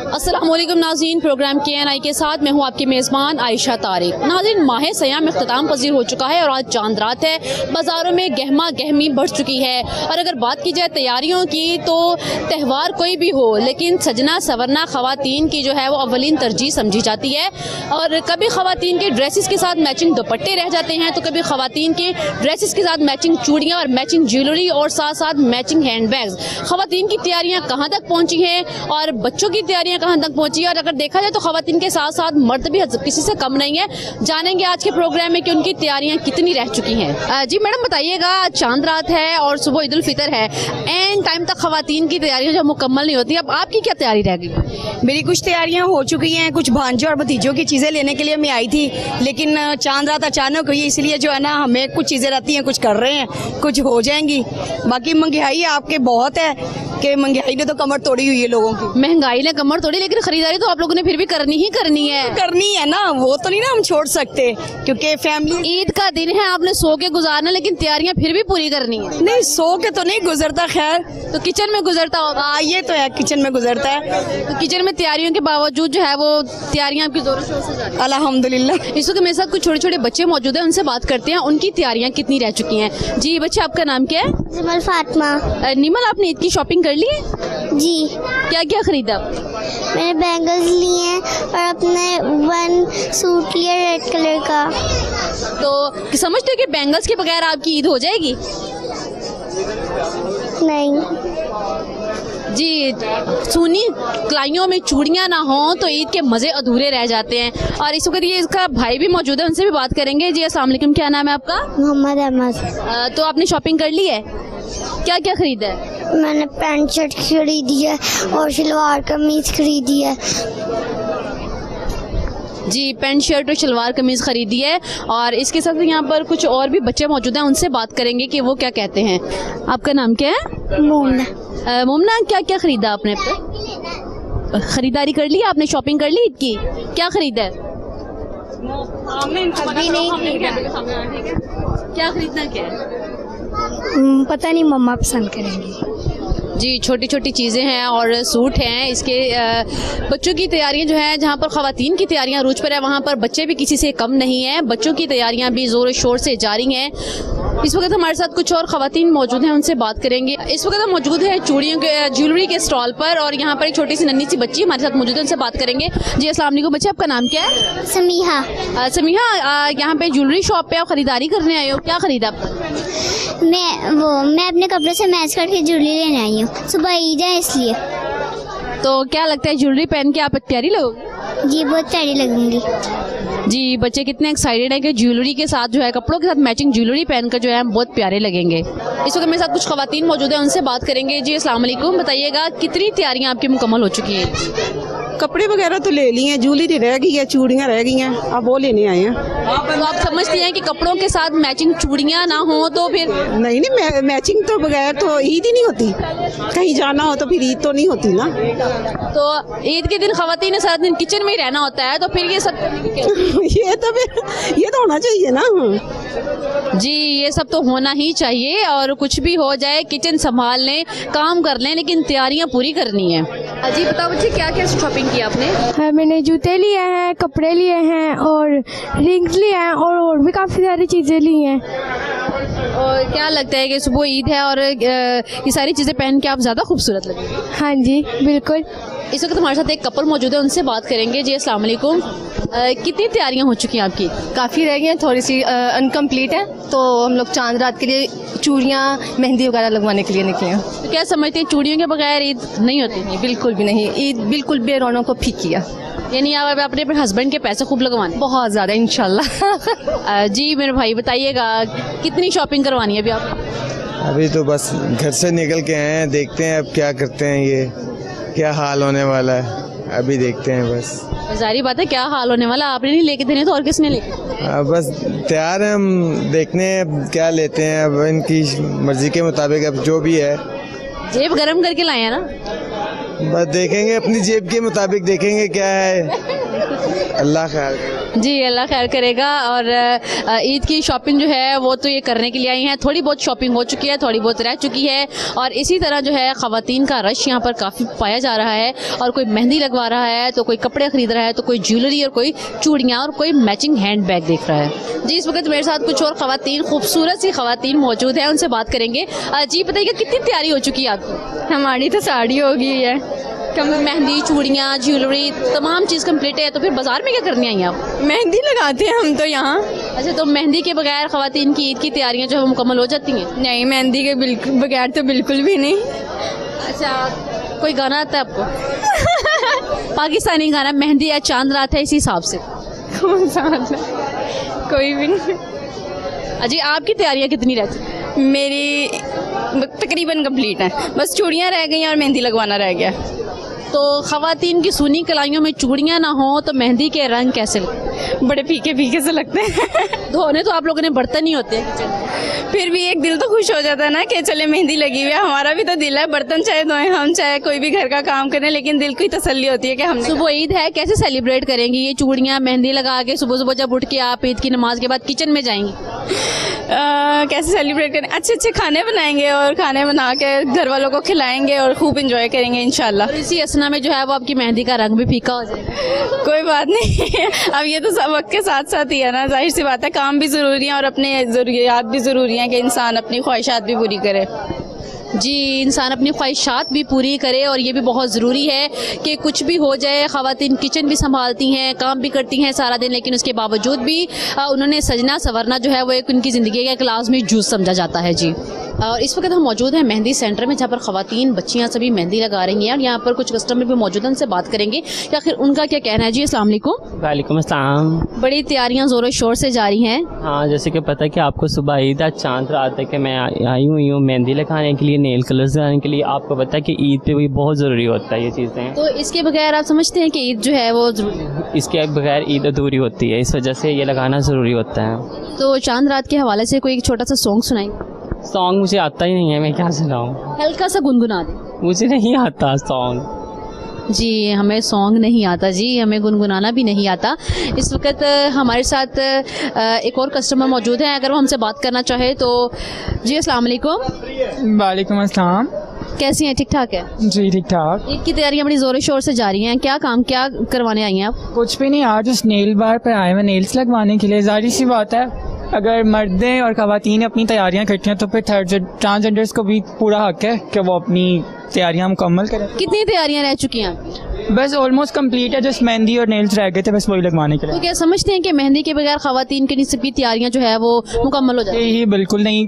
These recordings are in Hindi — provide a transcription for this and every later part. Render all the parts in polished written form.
अस्सलामुअलैकुम नाज़रीन, प्रोग्राम KNI के साथ मैं हूँ आपकी मेज़बान आयशा तारिक। नाज़रीन, माह सयाम इख्तिताम पजीर हो चुका है और आज चांद रात है। बाज़ारों में गहमा गहमी बढ़ चुकी है और अगर बात की जाए तैयारियों की तो त्यौहार कोई भी हो लेकिन सजना सवरना ख़वातीन की जो है वो अव्वलीन तरजीह समझी जाती है। और कभी ख़वातीन के ड्रेसेस के साथ मैचिंग दुपट्टे रह जाते हैं तो कभी ख़वातीन के ड्रेसेस के साथ मैचिंग चूड़ियाँ और मैचिंग ज्वेलरी और साथ साथ मैचिंग हैंड बैग्स। ख़वातीन की तैयारियाँ कहाँ तक पहुँची हैं और बच्चों की तैयारियां कहां तक पहुंची है और अगर देखा जाए तो खवातीन के साथ साथ मर्द भी किसी से कम नहीं है। जानेंगे आज के प्रोग्राम में कि उनकी तैयारियां कितनी रह चुकी हैं। जी मैडम बताइएगा, चांद रात है और सुबह ईद उल फितर है, एंड टाइम तक खवातीन की तैयारियां जो मुकम्मल नहीं होती, अब आपकी क्या तैयारी रह गई? मेरी कुछ तैयारियां हो चुकी हैं, कुछ भांजों और भतीजों की चीजें लेने के लिए मैं आई थी, लेकिन चांद रात अचानक हुई, इसलिए जो है ना हमें कुछ चीजें रहती हैं, कुछ कर रहे हैं, कुछ हो जाएंगी। बाकी महंगाई आपके बहुत है कि महंगाई ने तो कमर तोड़ी हुई है लोगों की। महंगाई ने कमर तोड़ी, लेकिन खरीदारी तो आप लोगों ने फिर भी करनी है ना, वो तो नहीं ना हम छोड़ सकते क्योंकि फैमिली। ईद का दिन है, आपने सो के गुजारना, लेकिन तैयारियां फिर भी पूरी करनी है। नहीं, सो के तो नहीं गुजरता, खैर तो किचन में गुजरता होगा। ये तो है, किचन में गुजरता है। तो किचन में तैयारियों के बावजूद जो है वो तैयारियां आपकी जोरों शोर से जारी है। अल्हम्दुलिल्लाह। इस वक्त मेरे साथ कुछ छोटे छोटे बच्चे मौजूद हैं, उनसे बात करते हैं उनकी तैयारियां कितनी रह चुकी हैं। जी बच्चे, आपका नाम क्या है? निमल फातिमा। निमल, आपने ईद की शॉपिंग कर ली है? जी। क्या क्या खरीदा? मैंने बैंगल्स लिए हैं और अपने वन सूट लिया रेड कलर का। तो समझते हो कि बैंगल्स के बगैर आपकी ईद हो जाएगी? नहीं जी, सुनी कलाइयों में चूड़ियां ना हो तो ईद के मजे अधूरे रह जाते हैं। और इस वक्त ये इसका भाई भी मौजूद है, उनसे भी बात करेंगे। जी अस्सलाम वालेकुम, क्या नाम है आपका? मोहम्मद अहमद। तो आपने शॉपिंग कर ली है? क्या क्या खरीदा है? मैंने पैंट शर्ट खरीदी है और शलवार कमीज खरीदी है। जी, पैंट शर्ट और शलवार कमीज खरीदी है। और इसके साथ यहाँ पर कुछ और भी बच्चे मौजूद हैं, उनसे बात करेंगे कि वो क्या कहते हैं। आपका नाम क्या है? मोमना। मोमना, क्या क्या खरीदा आपने? खरीदारी कर ली आपने? शॉपिंग कर ली ईद की? क्या खरीदा है? अभी नहीं खरीदा। क्या खरीदना क्या है? पता नहीं, मम्मा पसंद करेंगी। जी, छोटी छोटी चीज़ें हैं और सूट हैं। इसके बच्चों की तैयारियां जो है, जहां पर ख़वातीन की तैयारियां अरूज पर है वहां पर बच्चे भी किसी से कम नहीं हैं। बच्चों की तैयारियां भी ज़ोर शोर से जारी हैं। इस वक्त हमारे साथ कुछ और ख़वातीन मौजूद हैं, उनसे बात करेंगे। इस वक्त हम मौजूद हैं चूड़ियों के ज्वेलरी के स्टॉल पर और यहाँ पर एक छोटी सी नन्ही सी बच्ची हमारे साथ मौजूद है, उनसे बात करेंगे। जी अस्सलाम वालेकुम बच्चे, आपका नाम क्या है? समीहा। समीहा, यहाँ पे ज्वेलरी शॉप पे आप खरीदारी करने आए हो, क्या खरीदा आपने? मैं अपने कपड़े से मैच करके ज्वेलरी लेने आई हूँ, सुबह ईद है इसलिए। तो क्या लगता है ज्वेलरी पहन के आप प्यारी लगोगी? जी, बहुत प्यारी लगूंगी। जी, बच्चे कितने एक्साइटेड हैं कि ज्वेलरी के साथ जो है, कपड़ों के साथ मैचिंग ज्वेलरी पहनकर जो है हम बहुत प्यारे लगेंगे। इस वक्त मेरे साथ कुछ खवातीन मौजूद हैं, उनसे बात करेंगे। जी अस्सलाम वालेकुम, बताइएगा कितनी तैयारियां आपकी मुकम्मल हो चुकी हैं? कपड़े वगैरह तो ले लिए हैं, ज्वेलरी रह गई है, चूड़ियाँ रह गई हैं, अब वो लेने आए हैं। तो आप समझती हैं कि कपड़ों के साथ मैचिंग चूड़ियाँ ना हो तो फिर? नहीं, मैचिंग तो बगैर तो ईद ही नहीं होती। कहीं जाना हो तो फिर ईद तो नहीं होती ना। तो ईद के दिन खवातीन ने सारा दिन किचन में ही रहना होता है, तो फिर ये सब ये तो होना चाहिए ना। जी, ये सब तो होना ही चाहिए और कुछ भी हो जाए किचन संभाल लें, काम कर लें, लेकिन तैयारियां पूरी करनी है। अजी बताओ बच्चे, क्या क्या शॉपिंग की आपने? हाँ, मैंने जूते लिए हैं, कपड़े लिए हैं और रिंग्स लिए हैं और भी काफ़ी सारी चीज़ें ली हैं। और क्या लगता है कि सुबह ईद है और ये सारी चीज़ें पहन के आप ज़्यादा खूबसूरत लगेंगे? हाँ जी, बिल्कुल। इस वक्त हमारे साथ एक कपल मौजूद है, उनसे बात करेंगे। जी अस्सलाम वालेकुम, कितनी तैयारियां हो चुकी हैं आपकी? काफ़ी रह गई हैं, थोड़ी सी अनकम्प्लीट है, तो हम लोग चांद रात के लिए चूड़ियाँ मेहंदी वगैरह लगवाने के लिए निकले हैं। तो क्या समझते हैं चूड़ियों के बगैर ईद नहीं होती? नहीं, बिल्कुल भी नहीं, ईद बिल्कुल बेरौनक को फीकी है। यानी आप अपने हस्बैंड के पैसे खूब लगवाने? बहुत ज़्यादा इंशाल्लाह। जी मेरे भाई बताइएगा, कितनी शॉपिंग करवानी है अभी आप? अभी तो बस घर से निकल के आए हैं, देखते हैं अब क्या करते हैं, ये क्या हाल होने वाला है, अभी देखते हैं। बस जारी बात है, क्या हाल होने वाला, आपने नहीं लेके देने तो और किसने लेके? बस तैयार हैं हम, देखने हैं क्या लेते हैं, अब इनकी मर्जी के मुताबिक अब जो भी है। जेब गरम करके लाए हैं ना? बस देखेंगे, अपनी जेब के मुताबिक देखेंगे क्या है, अल्लाह खैर करे। जी अल्लाह खैर करेगा। और ईद की शॉपिंग जो है वो तो ये करने के लिए आई हैं, थोड़ी बहुत शॉपिंग हो चुकी है, थोड़ी बहुत रह चुकी है। और इसी तरह जो है ख़वातीन का रश यहाँ पर काफ़ी पाया जा रहा है, और कोई मेहंदी लगवा रहा है, तो कोई कपड़े खरीद रहा है, तो कोई ज्वेलरी और कोई चूड़ियाँ और कोई मैचिंग हैंड बैग देख रहा है। जी इस वक्त मेरे साथ कुछ और ख़वातीन, खूबसूरत सी ख़वातीन मौजूद हैं, उनसे बात करेंगे। जी बताइए कितनी तैयारी हो चुकी है आपकी? हमारी तो साड़ी हो गई है, मेहंदी, चूड़ियाँ, ज्वेलरी, तमाम चीज़ कंप्लीट है, तो फिर बाजार में क्या करनी आई आप? मेहंदी लगाते हैं हम तो यहाँ। अच्छा, तो मेहंदी के बगैर ख़वातीन की ईद की तैयारियाँ जो है मुकम्मल हो जाती हैं? नहीं, मेहंदी के बिल्कुल बगैर तो बिल्कुल भी नहीं। अच्छा, कोई गाना आता है आपको? पाकिस्तानी गाना, मेहंदी या चांद रात है, इसी हिसाब से कौन सा आता? कोई भी नहीं। अजी आपकी तैयारियाँ कितनी रहती हैं? मेरी तकरीबन कंप्लीट है, बस चूड़ियाँ रह गई और मेहंदी लगवाना रह गया। तो ख़वातीन की सूनी कलाइयों में चूड़ियाँ ना हो तो मेहंदी के रंग कैसे लगते? बड़े फीके फीके से लगते हैं। धोने तो आप लोगों ने बर्तन ही होते हैं, फिर भी एक दिल तो खुश हो जाता है ना कि चले मेहंदी लगी हुई है। हमारा भी तो दिल है, बर्तन चाहे धोएं हम, चाहे कोई भी घर का काम करें, लेकिन दिल की तसल्ली होती है कि हमने। सुबह ईद है, कैसे सेलिब्रेट करेंगी? ये चूड़ियाँ मेहंदी लगा के सुबह सुबह जब उठ के आप ईद की नमाज के बाद किचन में जाएंगी? कैसे सेलिब्रेट करें? अच्छे अच्छे खाने बनाएंगे और खाने बना के घर वालों को खिलाएंगे और खूब इंजॉय करेंगे इंशाल्लाह। और इसी असना में जो है वो आपकी मेहंदी का रंग भी फीका हो जाएगा। कोई बात नहीं। अब ये तो सब वक्त के साथ साथ ही है ना, जाहिर सी बात है, काम भी ज़रूरी है और अपने ज़रूरियात भी ज़रूरी हैं कि इंसान अपनी ख्वाहिशात भी पूरी करे। जी, इंसान अपनी ख्वाहिशात भी पूरी करे, और ये भी बहुत ज़रूरी है कि कुछ भी हो जाए, ख़वातीन किचन भी संभालती हैं, काम भी करती हैं सारा दिन, लेकिन उसके बावजूद भी उन्होंने सजना संवरना जो है वो एक उनकी ज़िंदगी का एक लाज़मी जूज़ समझा जाता है। जी, और इस वक्त हम मौजूद हैं मेहंदी सेंटर में, जहाँ पर ख़वातीन बच्चियाँ सभी मेहंदी लगा रही हैं, और यहाँ पर कुछ कस्टमर भी मौजूद हैं, उनसे बात करेंगे कि आखिर उनका क्या कहना है। जी अस्सलाम वालेकुम। वालेकुम अस्सलाम। बड़ी तैयारियाँ ज़ोरों शोर से जारी हैं। हाँ, जैसे कि पता है कि आपको सुबह ईद आज चांद रात है कि मैं आई हुई हूँ मेहंदी लगाने के लिए, नेल कलर्स लगाने के लिए। आपको पता है कि ईद पे भी बहुत ज़रूरी होता है ये चीज़ें, तो इसके बगैर आप समझते हैं कि ईद जो है वो ज़रूरी है? इसके बगैर ईद अधूरी होती है, इस वजह से ये लगाना ज़रूरी होता है। तो चांद रात के हवाले से कोई एक छोटा सा सॉन्ग सुनाएंगे? सॉन्ग मुझे आता ही नहीं है, मैं क्या सुनाऊँ? हल्का सा गुनगुना दें। मुझे नहीं आता सॉन्ग। जी हमें सॉन्ग नहीं आता जी, हमें गुनगुनाना भी नहीं आता। इस वक्त हमारे साथ एक और कस्टमर मौजूद हैं, अगर वो हमसे बात करना चाहे तो। जी अस्सलाम वालेकुम। वालेकुम अस्सलाम। कैसी हैं? ठीक ठाक है जी, ठीक ठाक। ईद की तैयारियां बड़ी जोरों शोर से जारी हैं, क्या काम क्या करवाने आई हैं आप? कुछ भी नहीं, आज उस नेल बार पर आए हैं नेल्स लगवाने के लिए। जाहिर सी बात है, अगर मर्दें और ख़वातीन अपनी तैयारियां करती हैं तो फिर ट्रांसजेंडर्स को भी पूरा हक है कि वो अपनी तैयारियां मुकम्मल करें। कितनी तैयारियां रह चुकी हैं? बस ऑलमोस्ट कंप्लीट है, जस्ट मेहंदी और नेल्स रह गए थे, बस वही लगवाने के लिए। तो क्या समझते हैं कि मेहंदी के बगैर ख़वातीन की सबकी तैयारियां जो है वो मुकम्मल हो जाती हैं? ये बिल्कुल नहीं,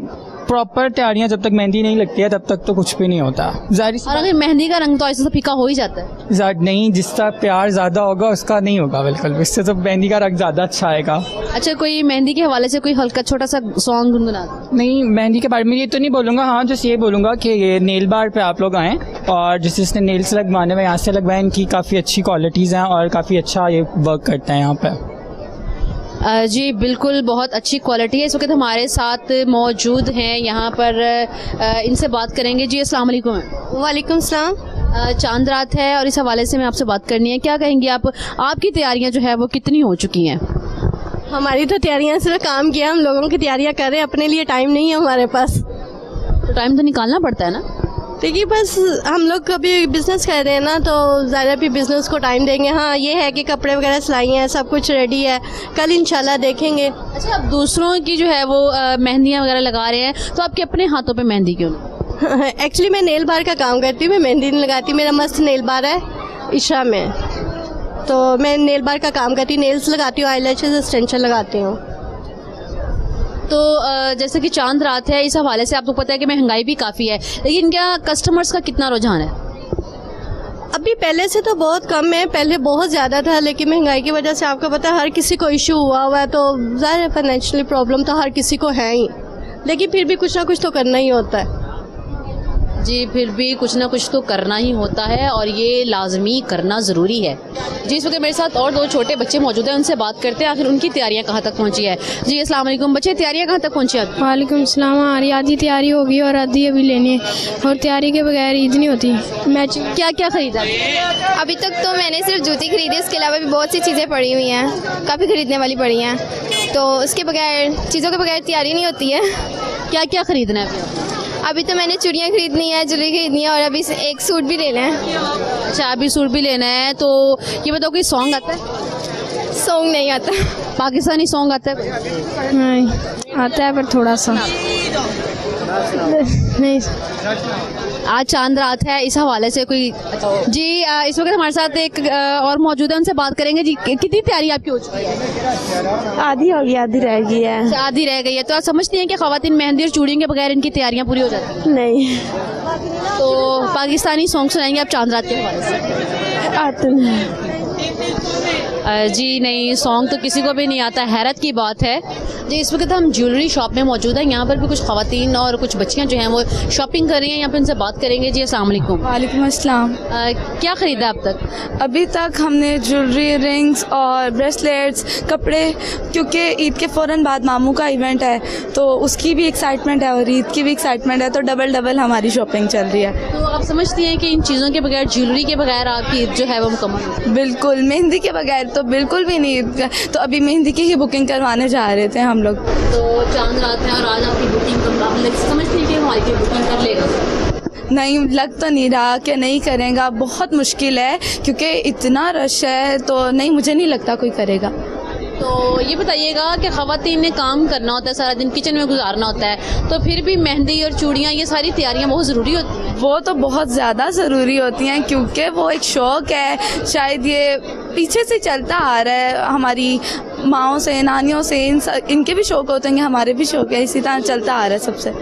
प्रॉपर तैयारियां जब तक मेहंदी नहीं लगती है तब तक तो कुछ भी नहीं होता। और अगर मेहंदी का रंग तो ऐसा फीका हो ही जाता है। नहीं, जिसका प्यार ज़्यादा होगा उसका नहीं होगा बिल्कुल, इससे तो मेहंदी का रंग ज़्यादा अच्छा आएगा। अच्छा, कोई मेहंदी के हवाले से कोई हल्का छोटा सा सॉन्ग गुनगुना? नहीं, मेहंदी के बारे में ये तो नहीं बोलूँगा, हाँ जस्ट ये बोलूँगा कि ये नेल बार पे आप लोग आएँ और जिसने नेल्स लगवाने में यहाँ से लगवाएं, इनकी काफ़ी अच्छी क्वालिटीज़ हैं और काफ़ी अच्छा ये वर्क करता है यहाँ पर। जी बिल्कुल, बहुत अच्छी क्वालिटी है। इस वक्त हमारे साथ मौजूद हैं यहाँ पर, इनसे बात करेंगे। जी अस्सलाम वालेकुम। वालेकुम सलाम। चांद रात है और इस हवाले से मैं आपसे बात करनी है, क्या कहेंगी आप, आपकी तैयारियां जो है वो कितनी हो चुकी हैं? हमारी तो तैयारियां सिर्फ काम किया, हम लोगों की तैयारियां कर रहे हैं, अपने लिए टाइम नहीं है हमारे पास। तो टाइम तो निकालना पड़ता है ना। देखिए बस हम लोग कभी बिजनेस कर रहे हैं ना, तो ज़्यादा भी बिजनेस को टाइम देंगे। हाँ ये है कि कपड़े वगैरह सिलाई हैं, सब कुछ रेडी है, कल इंशाल्लाह देखेंगे। अच्छा, आप दूसरों की जो है वो मेहंदियाँ वगैरह लगा रहे हैं, तो आपके अपने हाथों पे मेहंदी क्यों? एक्चुअली मैं नेल बार का काम करती हूँ, मैं मेहंदी नहीं लगाती। मेरा मस्त नेल बार है इशा में, तो मैं नेल बार का काम करती हूँ, नेल्स लगाती हूँ, आईलैशेस एक्सटेंशन लगाती हूँ। तो जैसे कि चांद रात है, इस हवाले से आपको पता है कि महंगाई भी काफ़ी है, लेकिन क्या कस्टमर्स का कितना रुझान है? अभी पहले से तो बहुत कम है, पहले बहुत ज़्यादा था, लेकिन महंगाई की वजह से आपको पता है हर किसी को इशू हुआ है, तो ज़्यादा फाइनेंशियली प्रॉब्लम तो हर किसी को है ही, लेकिन फिर भी कुछ ना कुछ तो करना ही होता है। जी, फिर भी कुछ ना कुछ तो करना ही होता है और ये लाजमी करना ज़रूरी है। जी, इस वक्त मेरे साथ और 2 छोटे बच्चे मौजूद हैं, उनसे बात करते हैं आखिर उनकी तैयारियां कहाँ तक पहुंची है। जी, अस्सलाम वालेकुम बच्चे, तैयारियां कहाँ तक पहुंची है? वालेकुम सलाम। हमारी आधी तैयारी होगी और आधी अभी लेनी है, और तैयारी के बगैर ईद नहीं होती। मैच क्या क्या खरीदा? अभी तक तो मैंने सिर्फ जूती खरीदी, इसके अलावा भी बहुत सी चीज़ें पड़ी हुई हैं, काफ़ी खरीदने वाली पड़ी हैं, तो उसके बगैर, चीज़ों के बगैर तैयारी नहीं होती है। क्या क्या खरीदना है? अभी तो मैंने चूड़ियाँ खरीदनी है, ज्वेलरी खरीदनी है, और अभी एक सूट भी लेना है। अच्छा, अभी सूट भी लेना है। तो ये बताओ कोई सॉन्ग आता है? सॉन्ग नहीं आता। पाकिस्तानी सॉन्ग आता है? नहीं आता है, पर थोड़ा सा नहीं। आज चांद रात है, इस हवाले से कोई जी इस वक्त हमारे साथ एक और मौजूद है, उनसे बात करेंगे। जी, कितनी तैयारी आपकी हो चुकी है? आधी होगी, आधी रह गई है। आधी रह गई है। तो आप समझती हैं कि ख़वातीन मेहंदी और चूड़ियों के बगैर इनकी तैयारियां पूरी हो जाती हैं? नहीं। तो पाकिस्तानी सॉन्ग सुनाएंगे आप चांद रात के हवाले से? आते नहीं। जी नहीं, सॉन्ग तो किसी को भी नहीं आता, हैरत की बात है। जी, इस वक्त हम ज्वेलरी शॉप में मौजूद हैं, यहाँ पर भी कुछ ख़वातीन और कुछ बच्चियाँ जो हैं वो शॉपिंग कर रही हैं, यहाँ पर इनसे बात करेंगे। जी, अस्सलाम वालेकुम। वालेकुम अस्सलाम। क्या ख़रीदा अब तक? अभी तक हमने ज्वेलरी, रिंग्स और ब्रेसलेट्स, कपड़े, क्योंकि ईद के फ़ौरन बाद मामू का इवेंट है तो उसकी भी एक्साइटमेंट है और ईद की भी एक्साइटमेंट है, तो डबल हमारी शॉपिंग चल रही है। तो आप समझती हैं कि इन चीज़ों के बगैर, ज्वेलरी के बगैर आपकी ईद जो है वो मुकम्मल? बिल्कुल, मेहंदी के बगैर तो बिल्कुल भी नहीं। तो अभी मेहंदी की ही बुकिंग करवाने जा रहे थे हम लोग। तो चांद रात है और आज आपकी बुकिंग समझती हैं कि हमारी की बुकिंग कर लेगा? नहीं, लग तो नहीं रहा कि नहीं करेगा, बहुत मुश्किल है क्योंकि इतना रश है, तो नहीं, मुझे नहीं लगता कोई करेगा। तो ये बताइएगा कि ख़वातीन ने काम करना होता है, सारा दिन किचन में गुजारना होता है, तो फिर भी मेहंदी और चूड़ियाँ, ये सारी तैयारियाँ बहुत ज़रूरी होती हैं? वो तो बहुत ज़्यादा ज़रूरी होती हैं क्योंकि वो एक शौक़ है, शायद ये पीछे से चलता आ रहा है, हमारी माओं से, नानियों से, इनके भी शौक़ होते हैं, हमारे भी शौक़ है, इसी तरह चलता आ रहा है सबसे।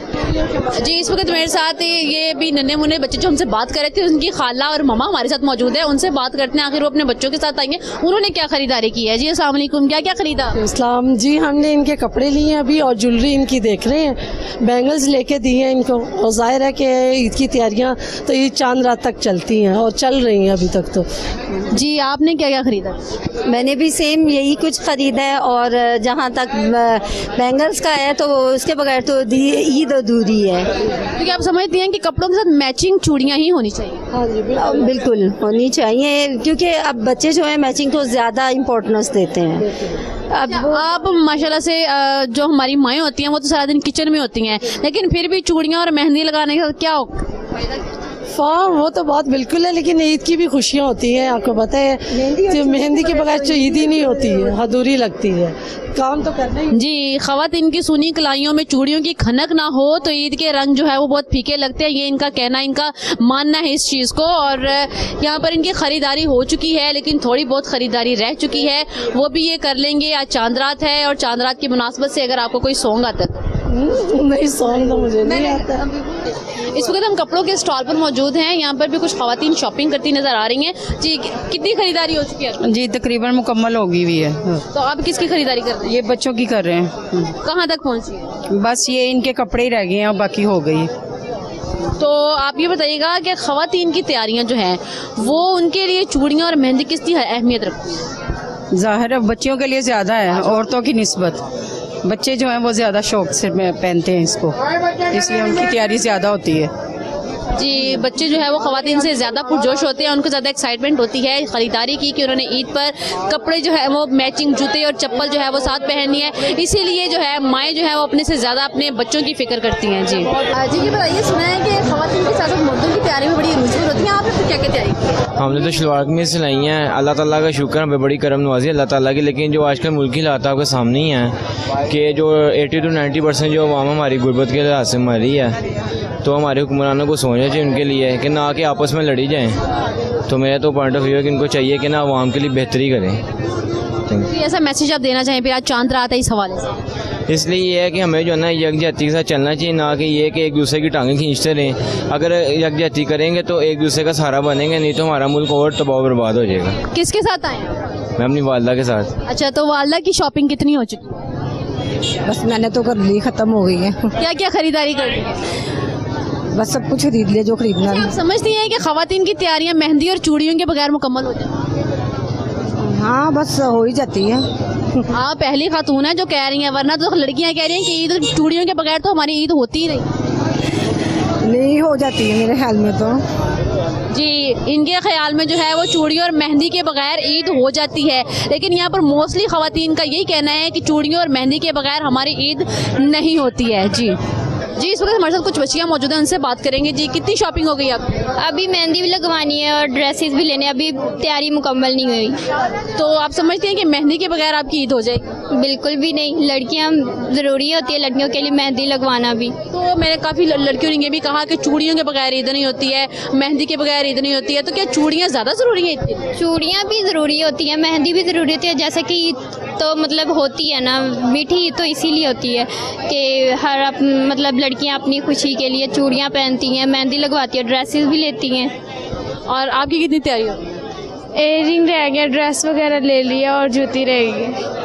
जी, इस वक्त मेरे साथ ये भी नन्हे मुन्ने बच्चे जो हमसे बात कर रहे थे, उनकी खाला और ममा हमारे साथ मौजूद है, उनसे बात करते हैं आखिर वो अपने बच्चों के साथ आएंगे, उन्होंने क्या खरीदारी की है। जी, अस्सलाम वालेकुम। क्या क्या खरीदा? इस्लाम जी, हमने इनके कपड़े लिए हैं अभी और ज्वेलरी इनकी देख रहे हैं, बैंगल्स लेके दी हैं इनको, और जाहिर है कि ईद की तैयारियां तो ईद चांद रात तक चलती हैं और चल रही हैं अभी तक। तो जी, आपने क्या क्या खरीदा? मैंने भी सेम यही कुछ खरीदा है, और जहाँ तक बैंगल्स का है तो उसके बगैर तो ईद अधूरी है, क्योंकि आप समझती हैं कि कपड़ों के साथ मैचिंग चूड़ियाँ ही होनी चाहिए? हाँ जी, बिल्कुल होनी चाहिए, क्योंकि अब बच्चे जो है मैचिंग को ज़्यादा इम्पोर्टेंस देते हैं। अब आप माशाल्लाह से जो हमारी माएँ होती हैं वो तो सारा दिन किचन में होती हैं, लेकिन फिर भी चूड़ियाँ और मेहंदी लगाने का क्या वो तो बात बिल्कुल है, लेकिन ईद की भी खुशियाँ होती हैं, आपको पता है, मेहंदी के बगैर तो ईद ही नहीं होती है, अधूरी लगती है, काम तो करना ही। जी, ख़वातीन की सुनी कलाइयों में चूड़ियों की खनक ना हो तो ईद के रंग जो है वो बहुत फीके लगते हैं, ये इनका कहना, इनका मानना है इस चीज़ को। और यहाँ पर इनकी ख़रीदारी हो चुकी है, लेकिन थोड़ी बहुत ख़रीदारी रह चुकी है, वो भी ये कर लेंगे। आज चांद रात है और चांद रात की मुनासबत से अगर आपको कोई सॉन्ग आता है? नहीं, सॉन्ग तो मुझे नहीं आता। इस वक्त हम कपड़ों के स्टॉल पर मौजूद हैं, यहाँ पर भी कुछ ख़वातीन शॉपिंग करती नजर आ रही हैं। जी, कितनी खरीदारी हो चुकी है? जी, तकरीबन मुकम्मल होगी हुई है। तो आप किसकी खरीदारी कर रहे हैं? ये बच्चों की कर रहे हैं। कहाँ तक पहुँची है? बस ये इनके कपड़े ही रह गए हैं और बाकी हो गई। तो आप ये बताइएगा कि ख़वातीन की तैयारियाँ जो हैं वो उनके लिए चूड़ियाँ और मेहंदी कितनी अहमियत रखती है? ज़ाहिर है बच्चियों के लिए ज़्यादा है, औरतों की निस्बत बच्चे जो हैं वो ज़्यादा शौक से पहनते हैं इसको, इसलिए उनकी तैयारी ज़्यादा होती है। जी, बच्चे जो है वो ख़वातीन से ज़्यादा पुरजोश होते हैं, उनको ज़्यादा एक्साइटमेंट होती है ख़रीदारी की कि उन्होंने ईद पर कपड़े जो है वो मैचिंग जूते और चप्पल जो है वो साथ पहननी है, इसीलिए जो है माएँ जो है वो अपने से ज़्यादा अपने बच्चों की फ़िक्र करती हैं। जी जी, ये बताइए, सुना है कि ख़वातीन के साथ साथ मर्दों की तैयारी में बड़ी रुचि होती है, आपने क्या क्या तैयारी की? हमने तो शलवार कमीज़ सिलाई हैं, अल्लाह ताला का शुक्र, हमें बड़ी करम नवाजी अल्लाह ताला की। लेकिन जो आजकल मुल्की हालात आपके सामने ही हैं कि जो 80 to 90% जो आवाम हमारी गुर्बत के लिहाज से मरी है, तो हमारे हुक्मरानों को सोचना चाहिए उनके लिए कि ना कि आपस में लड़ी जाएं। तो मेरा तो पॉइंट ऑफ व्यू है कि इनको चाहिए कि ना आवाम के लिए बेहतरी करें। ऐसा मैसेज आप देना चाहें फिर आज चांद रात है इस हवाले से? इसलिए ये है कि हमें जो है ना यकजहती के साथ चलना चाहिए, ना कि ये कि एक दूसरे की टांगें खींचते रहें। अगर यकजहती करेंगे तो एक दूसरे का सहारा बनेंगे, नहीं तो हमारा मुल्क और तबाह बर्बाद हो जाएगा। किसके साथ आए? मैं अपनी वालदा के साथ। अच्छा, तो वालदा की शॉपिंग कितनी हो चुकी है? बस मैंने तो कर ली, ख़त्म हो गई है। क्या क्या खरीदारी कर ली? बस सब कुछ खरीद लिया जो खरीदना आप समझती हैं कि खवातीन की तैयारियां मेहंदी और चूड़ियों के बगैर मुकम्मल हो जाती हैं? हाँ बस हो ही जाती है। आप पहली खातून है जो कह रही हैं, वरना तो लड़कियां कह रही हैं कि ईद चूड़ियों के बगैर तो हमारी ईद होती ही नहीं हो जाती है मेरे ख्याल में तो। जी, इनके ख्याल में जो है वो चूड़ियों और मेहंदी के बगैर ईद हो जाती है, लेकिन यहाँ पर मोस्टली खवातीन का यही कहना है कि चूड़ियों और मेहंदी के बगैर हमारी ईद नहीं होती है। जी, इस वक्त हमारे साथ कुछ बच्चियाँ मौजूद हैं, उनसे बात करेंगे। जी, कितनी शॉपिंग हो गई आप? अभी मेहंदी भी लगवानी है और ड्रेसेस भी लेने, अभी तैयारी मुकम्मल नहीं हुई। तो आप समझते हैं कि मेहंदी के बगैर आपकी ईद हो जाएगी? बिल्कुल भी नहीं, लड़कियां ज़रूरी होती है लड़कियों के लिए मेहंदी लगवाना भी। तो मैंने काफ़ी लड़कियों ने ये भी कहा कि चूड़ियों के बगैर ईद नहीं होती है, मेहंदी के बगैर ईद नहीं होती है, तो क्या चूड़ियाँ ज़्यादा ज़रूरी हैं? चूड़ियाँ भी ज़रूरी होती हैं, मेहंदी भी ज़रूरी होती है। जैसे कि तो मतलब होती है ना मीठी, तो इसीलिए होती है कि हर मतलब लड़कियाँ अपनी खुशी के लिए चूड़ियाँ पहनती हैं, मेहंदी लगवाती है, ड्रेसेस भी लेती हैं। और आपकी कितनी तैयारी हो? एयरिंग रह गया, ड्रेस वगैरह ले लिया और जूती रहेगी।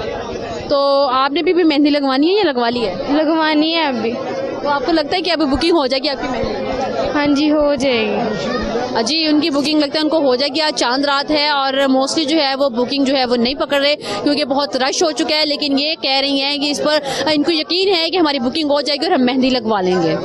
तो आपने भी मेहंदी लगवानी है या लगवा ली है? लगवानी है अभी। तो आपको लगता है कि अभी बुकिंग हो जाएगी आपकी मेहंदी? हाँ जी, हो जाएगी। जी, उनकी बुकिंग लगता है उनको हो जाएगी। आज चांद रात है और मोस्टली जो है वो बुकिंग जो है वो नहीं पकड़ रहे क्योंकि बहुत रश हो चुका है, लेकिन ये कह रही हैं कि इस पर इनको यकीन है कि हमारी बुकिंग हो जाएगी और हम मेहंदी लगवा लेंगे।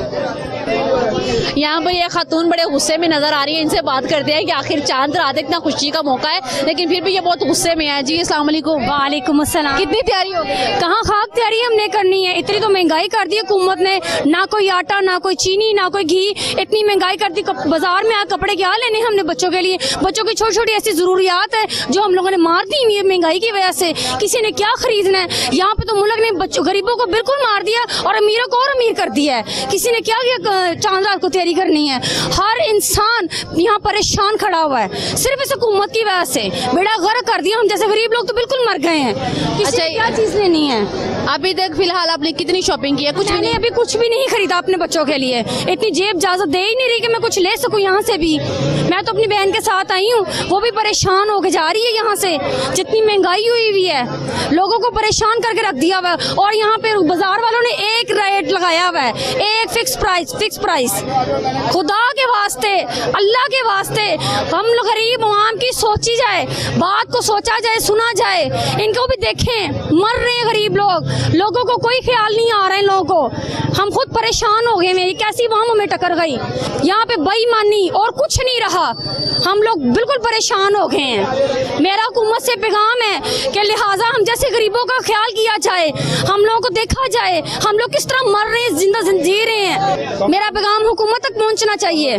यहाँ पर ये खातून बड़े गुस्से में नजर आ रही है, इनसे बात करते हैं कि आखिर चांद रात इतना खुशी का मौका है, लेकिन फिर भी ये बहुत गुस्से में है। जी, अस्सलाम वालेकुम। वालेकुम अस्सलाम। कितनी तैयारी हो गई? कहाँ खाक तैयारी हमने करनी है, इतनी तो महंगाई कर दी हुकूमत ने, ना कोई आटा, ना कोई चीनी, ना कोई घी, इतनी महंगाई कर दी। बाजार में कपड़े क्या लेने हमने बच्चों के लिए? बच्चों की छोटी छोटी ऐसी जरूरियात है जो हम लोगों ने मार दी हुई है महंगाई की वजह से। किसी ने क्या खरीदना है? यहाँ पे तो मुल्क ने बच्चों गरीबों को बिल्कुल मार दिया और अमीरों को और अमीर कर दिया है। किसी ने क्या किया? चांद रात को तैयारी करनी है। हर इंसान यहाँ परेशान खड़ा हुआ है सिर्फ इस हुकूमत की वजह से। बेड़ा गर्क कर दिया, हम जैसे गरीब लोग तो बिल्कुल मर गए हैं। किसी ने क्या चीज लेनी है? अभी तक फिलहाल आपने कितनी शॉपिंग की है? कुछ नहीं, अभी कुछ भी नहीं खरीदा अपने बच्चों के लिए। इतनी जेब इजाजत दे ही नहीं रही कि मैं कुछ ले सकूं यहाँ से भी। मैं तो अपनी बहन के साथ आई हूँ, वो भी परेशान होके जा रही है यहाँ से। जितनी महंगाई हुई है, लोगों को परेशान करके रख दिया हुआ है। और यहाँ पे बाजार वालों ने एक रेट लगाया हुआ है, एक फिक्स प्राइस। खुदा के वास्ते, अल्लाह के वास्ते, हम लोग गरीब आवाम की सोची जाए, बात को सोचा जाए, सुना जाए। इनको भी देखें, मर रहे हैं गरीब लोग, लोगों को कोई ख्याल नहीं आ रहा है। लोगों को हम खुद परेशान हो गए। मेरी कैसी आवाम हमें टकर गई। यहाँ पे बेईमानी और कुछ नहीं रहा, हम लोग बिल्कुल परेशान हो गए हैं। मेरा हुकूमत से पैगाम है कि लिहाजा हम जैसे गरीबों का ख्याल किया जाए, हम लोगों को देखा जाए, हम लोग किस तरह मर रहे हैं, जिंदा जी रहे हैं। मेरा पैगाम हुकूमत तक पहुँचना चाहिए।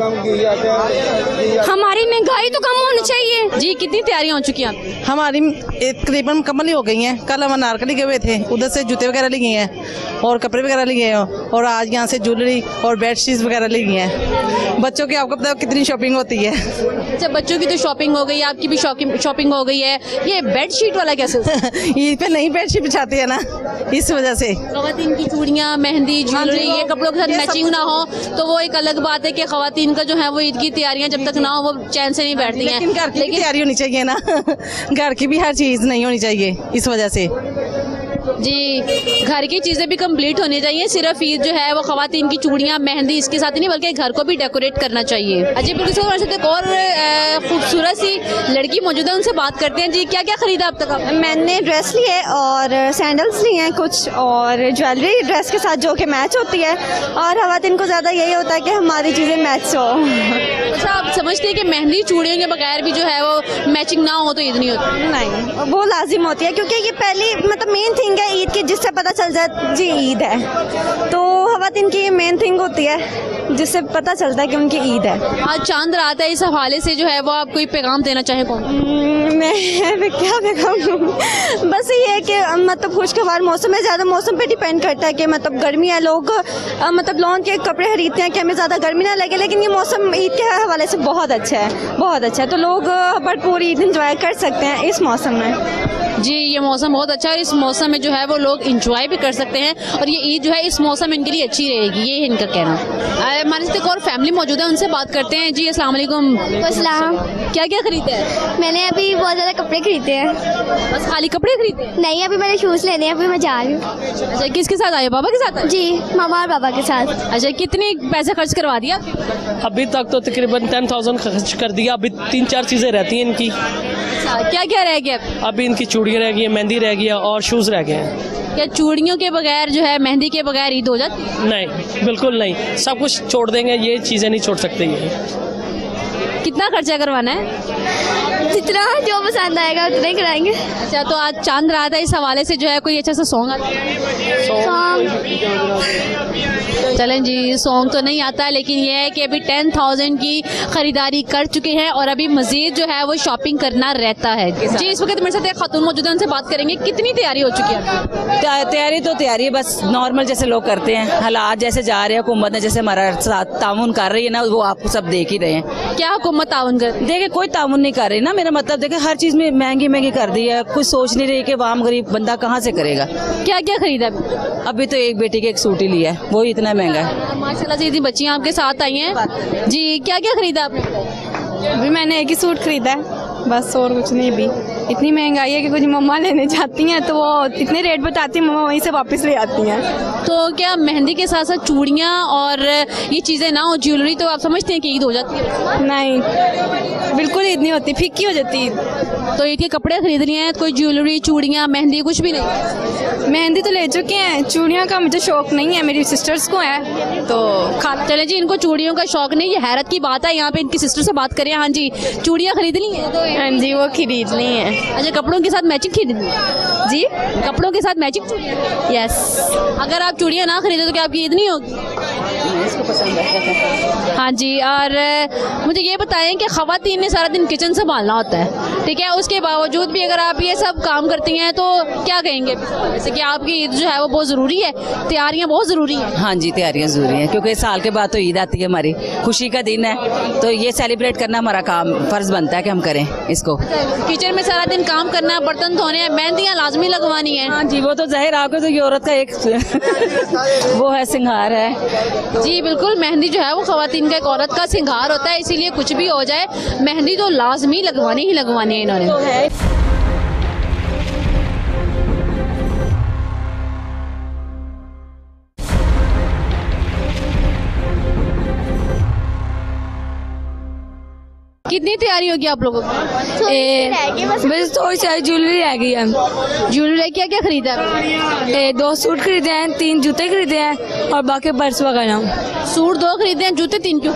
हमारी महंगाई तो कम होनी चाहिए। जी, कितनी तैयारियां हो चुकी हैं? हमारी तकरीबन मुकम्मल ही हो गई हैं। कल हम अनारकली गए हुए थे, उधर से जूते वगैरह लिए हैं और कपड़े वगैरह लिए हैं, और आज यहाँ से ज्वेलरी और बेडशीट वगैरह लिए हैं। बच्चों की आपको पता है कितनी शॉपिंग होती है। अच्छा, बच्चों की तो शॉपिंग हो गई, आपकी भी शॉपिंग हो गई है। ये बेडशीट वाला कैसे? ईद पे नई बेडशीट बिछाती है ना, इस वजह से। खवातीन की चूड़ियाँ, मेहंदी, ज्वेलरी, ये कपड़ों के साथ मैचिंग ना हो तो वो एक अलग बात है कि खवातीन का जो है वो ईद की तैयारियां जब तक ना हो वो चैन से नहीं बैठती हैं। लेकिन घर की तैयारी होनी चाहिए ना, घर की भी हर चीज़ नहीं होनी चाहिए, इस वजह से। जी, घर की चीज़ें भी कंप्लीट होनी चाहिए। सिर्फ ईद जो है वो खवातीन की चूड़ियाँ, मेहंदी इसके साथ ही नहीं बल्कि घर को भी डेकोरेट करना चाहिए। अजी, बिल्कुल हमारे साथ एक और खूबसूरत सी लड़की मौजूद है, उनसे बात करते हैं। जी, क्या क्या खरीदा अब तक आपने? मैंने ड्रेस ली है और सैंडल्स लिए हैं कुछ, और ज्वेलरी ड्रेस के साथ जो कि मैच होती है, और खवातीन को ज़्यादा यही होता है कि हमारी चीज़ें मैच हो। अच्छा, आप समझते हैं कि मेहंदी चूड़ियों के बगैर भी जो है वो मैचिंग ना हो तो ईद नहीं होती? नहीं, वो लाजिम होती है क्योंकि ये पहली मतलब मेन थिंग है ईद की, जिससे पता चल जाए जी ईद है। तो खवातीन की ये मेन थिंग होती है जिससे पता चलता है कि उनकी ईद है। आज चांद रात है, इस हवाले से जो है वो आप कोई पैगाम देना चाहें? कौन? मैं क्या पैगाम दूँ? बस ये है कि मतलब खुशगवार मौसम है, ज़्यादा मौसम पे डिपेंड करता है कि मतलब गर्मी है, लोग मतलब लॉन के कपड़े खरीदते हैं कि हमें ज़्यादा गर्मी ना लगे, लेकिन ये मौसम ईद के हवाले से बहुत अच्छा है, बहुत अच्छा है। तो लोग भरपूर ईद इंजॉय कर सकते हैं इस मौसम में। जी, ये मौसम बहुत अच्छा है और इस मौसम में जो है वो लोग इंजॉय भी कर सकते हैं और ये ईद जो है इस मौसम इनके लिए अच्छी रहेगी, ये है इनका कहना। हमारे साथ एक और फैमिली मौजूद है, उनसे बात करते हैं। जी अस्सलाम वालेकुम। अस्सलाम। क्या क्या खरीदा है? मैंने अभी बहुत ज़्यादा कपड़े खरीदे हैं। बस खाली कपड़े खरीदे? नहीं, अभी मैंने शूज़ लेने हैं, अभी मैं जा रही हूँ। अच्छा, किसके साथ आए? बाबा के साथ? जी, मामा और बाबा के साथ। अच्छा, कितने पैसे खर्च करवा दिया? अभी तक तो तकरीबन 10,000 खर्च कर दिया। अभी 3-4 चीज़ें रहती हैं इनकी। क्या क्या रह गया? अभी इनकी चूड़ियाँ रह गई हैं, मेहंदी रह गई है और शूज़ रह गए हैं। क्या चूड़ियों के बगैर जो है, मेहंदी के बगैर ईद हो जाती है? नहीं, बिल्कुल नहीं, सब कुछ छोड़ देंगे, ये चीज़ें नहीं छोड़ सकते। ये कितना खर्चा करवाना है? जितना जो पसंद आएगा उतना ही कराएंगे। अच्छा, तो आज चांद रात है, इस हवाले से जो है कोई अच्छा सा सॉन्ग आता है? चलें जी, सॉन्ग तो नहीं आता है, लेकिन ये है कि अभी 10,000 की खरीदारी कर चुके हैं और अभी मजीद जो है वो शॉपिंग करना रहता है। जी, इस वक्त मेरे साथ एक खातून मौजूद है, उनसे बात करेंगे। कितनी तैयारी हो चुकी है? तैयारी तो तैयारी है, बस नॉर्मल जैसे लोग करते हैं। हालात जैसे जा रहे हैं, हुकूमत ने जैसे हमारा साथ ताउन कर रही है ना, वो आपको सब देख ही रहे हैं। क्या हुकूमत ताउन कर? देखे कोई ताउन नहीं कर रही ना, मेरा मतलब देखे हर चीज में महंगी कर दी है। कुछ सोच नहीं रही कि वाम गरीब बंदा कहाँ से करेगा। क्या क्या खरीदा? अभी तो एक बेटी के एक सूट ही लिया है, वो इतना महंगा है। माशाल्लाह से इतनी बच्चियां आपके साथ आई हैं। जी, क्या क्या खरीदा आपने? अभी मैंने एक ही सूट खरीदा है बस, और कुछ नहीं। भी इतनी महंगाई है कि कुछ मम्मा लेने जाती हैं तो वो इतने रेट बताती हैं, मम्मा वहीं से वापस ले आती हैं। तो क्या मेहंदी के साथ साथ चूड़ियाँ और ये चीज़ें ना हो, ज्वेलरी, तो आप समझते हैं कि ईद हो जाती है? नहीं, बिल्कुल ईद नहीं होती, फीकी हो जाती ईद। तो ईद के कपड़े खरीद लिए हैं? कोई ज्वेलरी, चूड़ियाँ, मेहंदी कुछ भी नहीं? मेहंदी तो ले चुके हैं, चूड़ियाँ का मुझे शौक नहीं है, मेरी सिस्टर्स को है तो खा। चले जी, इनको चूड़ियों का शौक नहीं, ये हैरत की बात है। यहाँ पे इनकी सिस्टर से बात करें। हाँ जी, चूड़ियाँ खरीद ली हैं? हाँ जी, वो खरीद ली हैं। अच्छा, कपड़ों के साथ मैचिंग खरीद ली? जी, कपड़ों के साथ मैचिंग? यस। अगर आप चूड़ियाँ ना खरीदे तो क्या आपकी ईद नहीं होगी? इसको पसंद है। हाँ जी, और मुझे ये बताएं कि ख़वातीन ने सारा दिन किचन संभालना होता है, ठीक है, उसके बावजूद भी अगर आप ये सब काम करती हैं तो क्या कहेंगे? जैसे कि आपकी ईद जो है वो बहुत ज़रूरी है, तैयारियाँ बहुत ज़रूरी हैं। हाँ जी, तैयारियाँ ज़रूरी हैं क्योंकि साल के बाद तो ईद आती है, हमारी खुशी का दिन है, तो ये सेलिब्रेट करना हमारा काम फर्ज बनता है कि हम करें इसको। किचन में सारा दिन काम करना है, बर्तन धोने हैं, मेहंदियाँ लाजमी लगवानी है। हाँ जी, वो तो जाहिर आपको तो ये औरत का एक वो है, सिंगार है। जी बिल्कुल, मेहंदी जो है वो ख़वातीन का एक औरत का सिंगार होता है, इसीलिए कुछ भी हो जाए मेहंदी तो लाजमी लगवानी ही लगवानी है इन्होंने। कितनी तैयारी होगी आप लोगों की? बस थोड़ी सारी ज्वेलरी रह गई है। ज्वेलरी क्या क्या खरीदा है? 2 सूट खरीदे हैं, 3 जूते खरीदे हैं और बाकी पर्स वगैरह। सूट 2 खरीदे हैं, जूते 3 क्यों?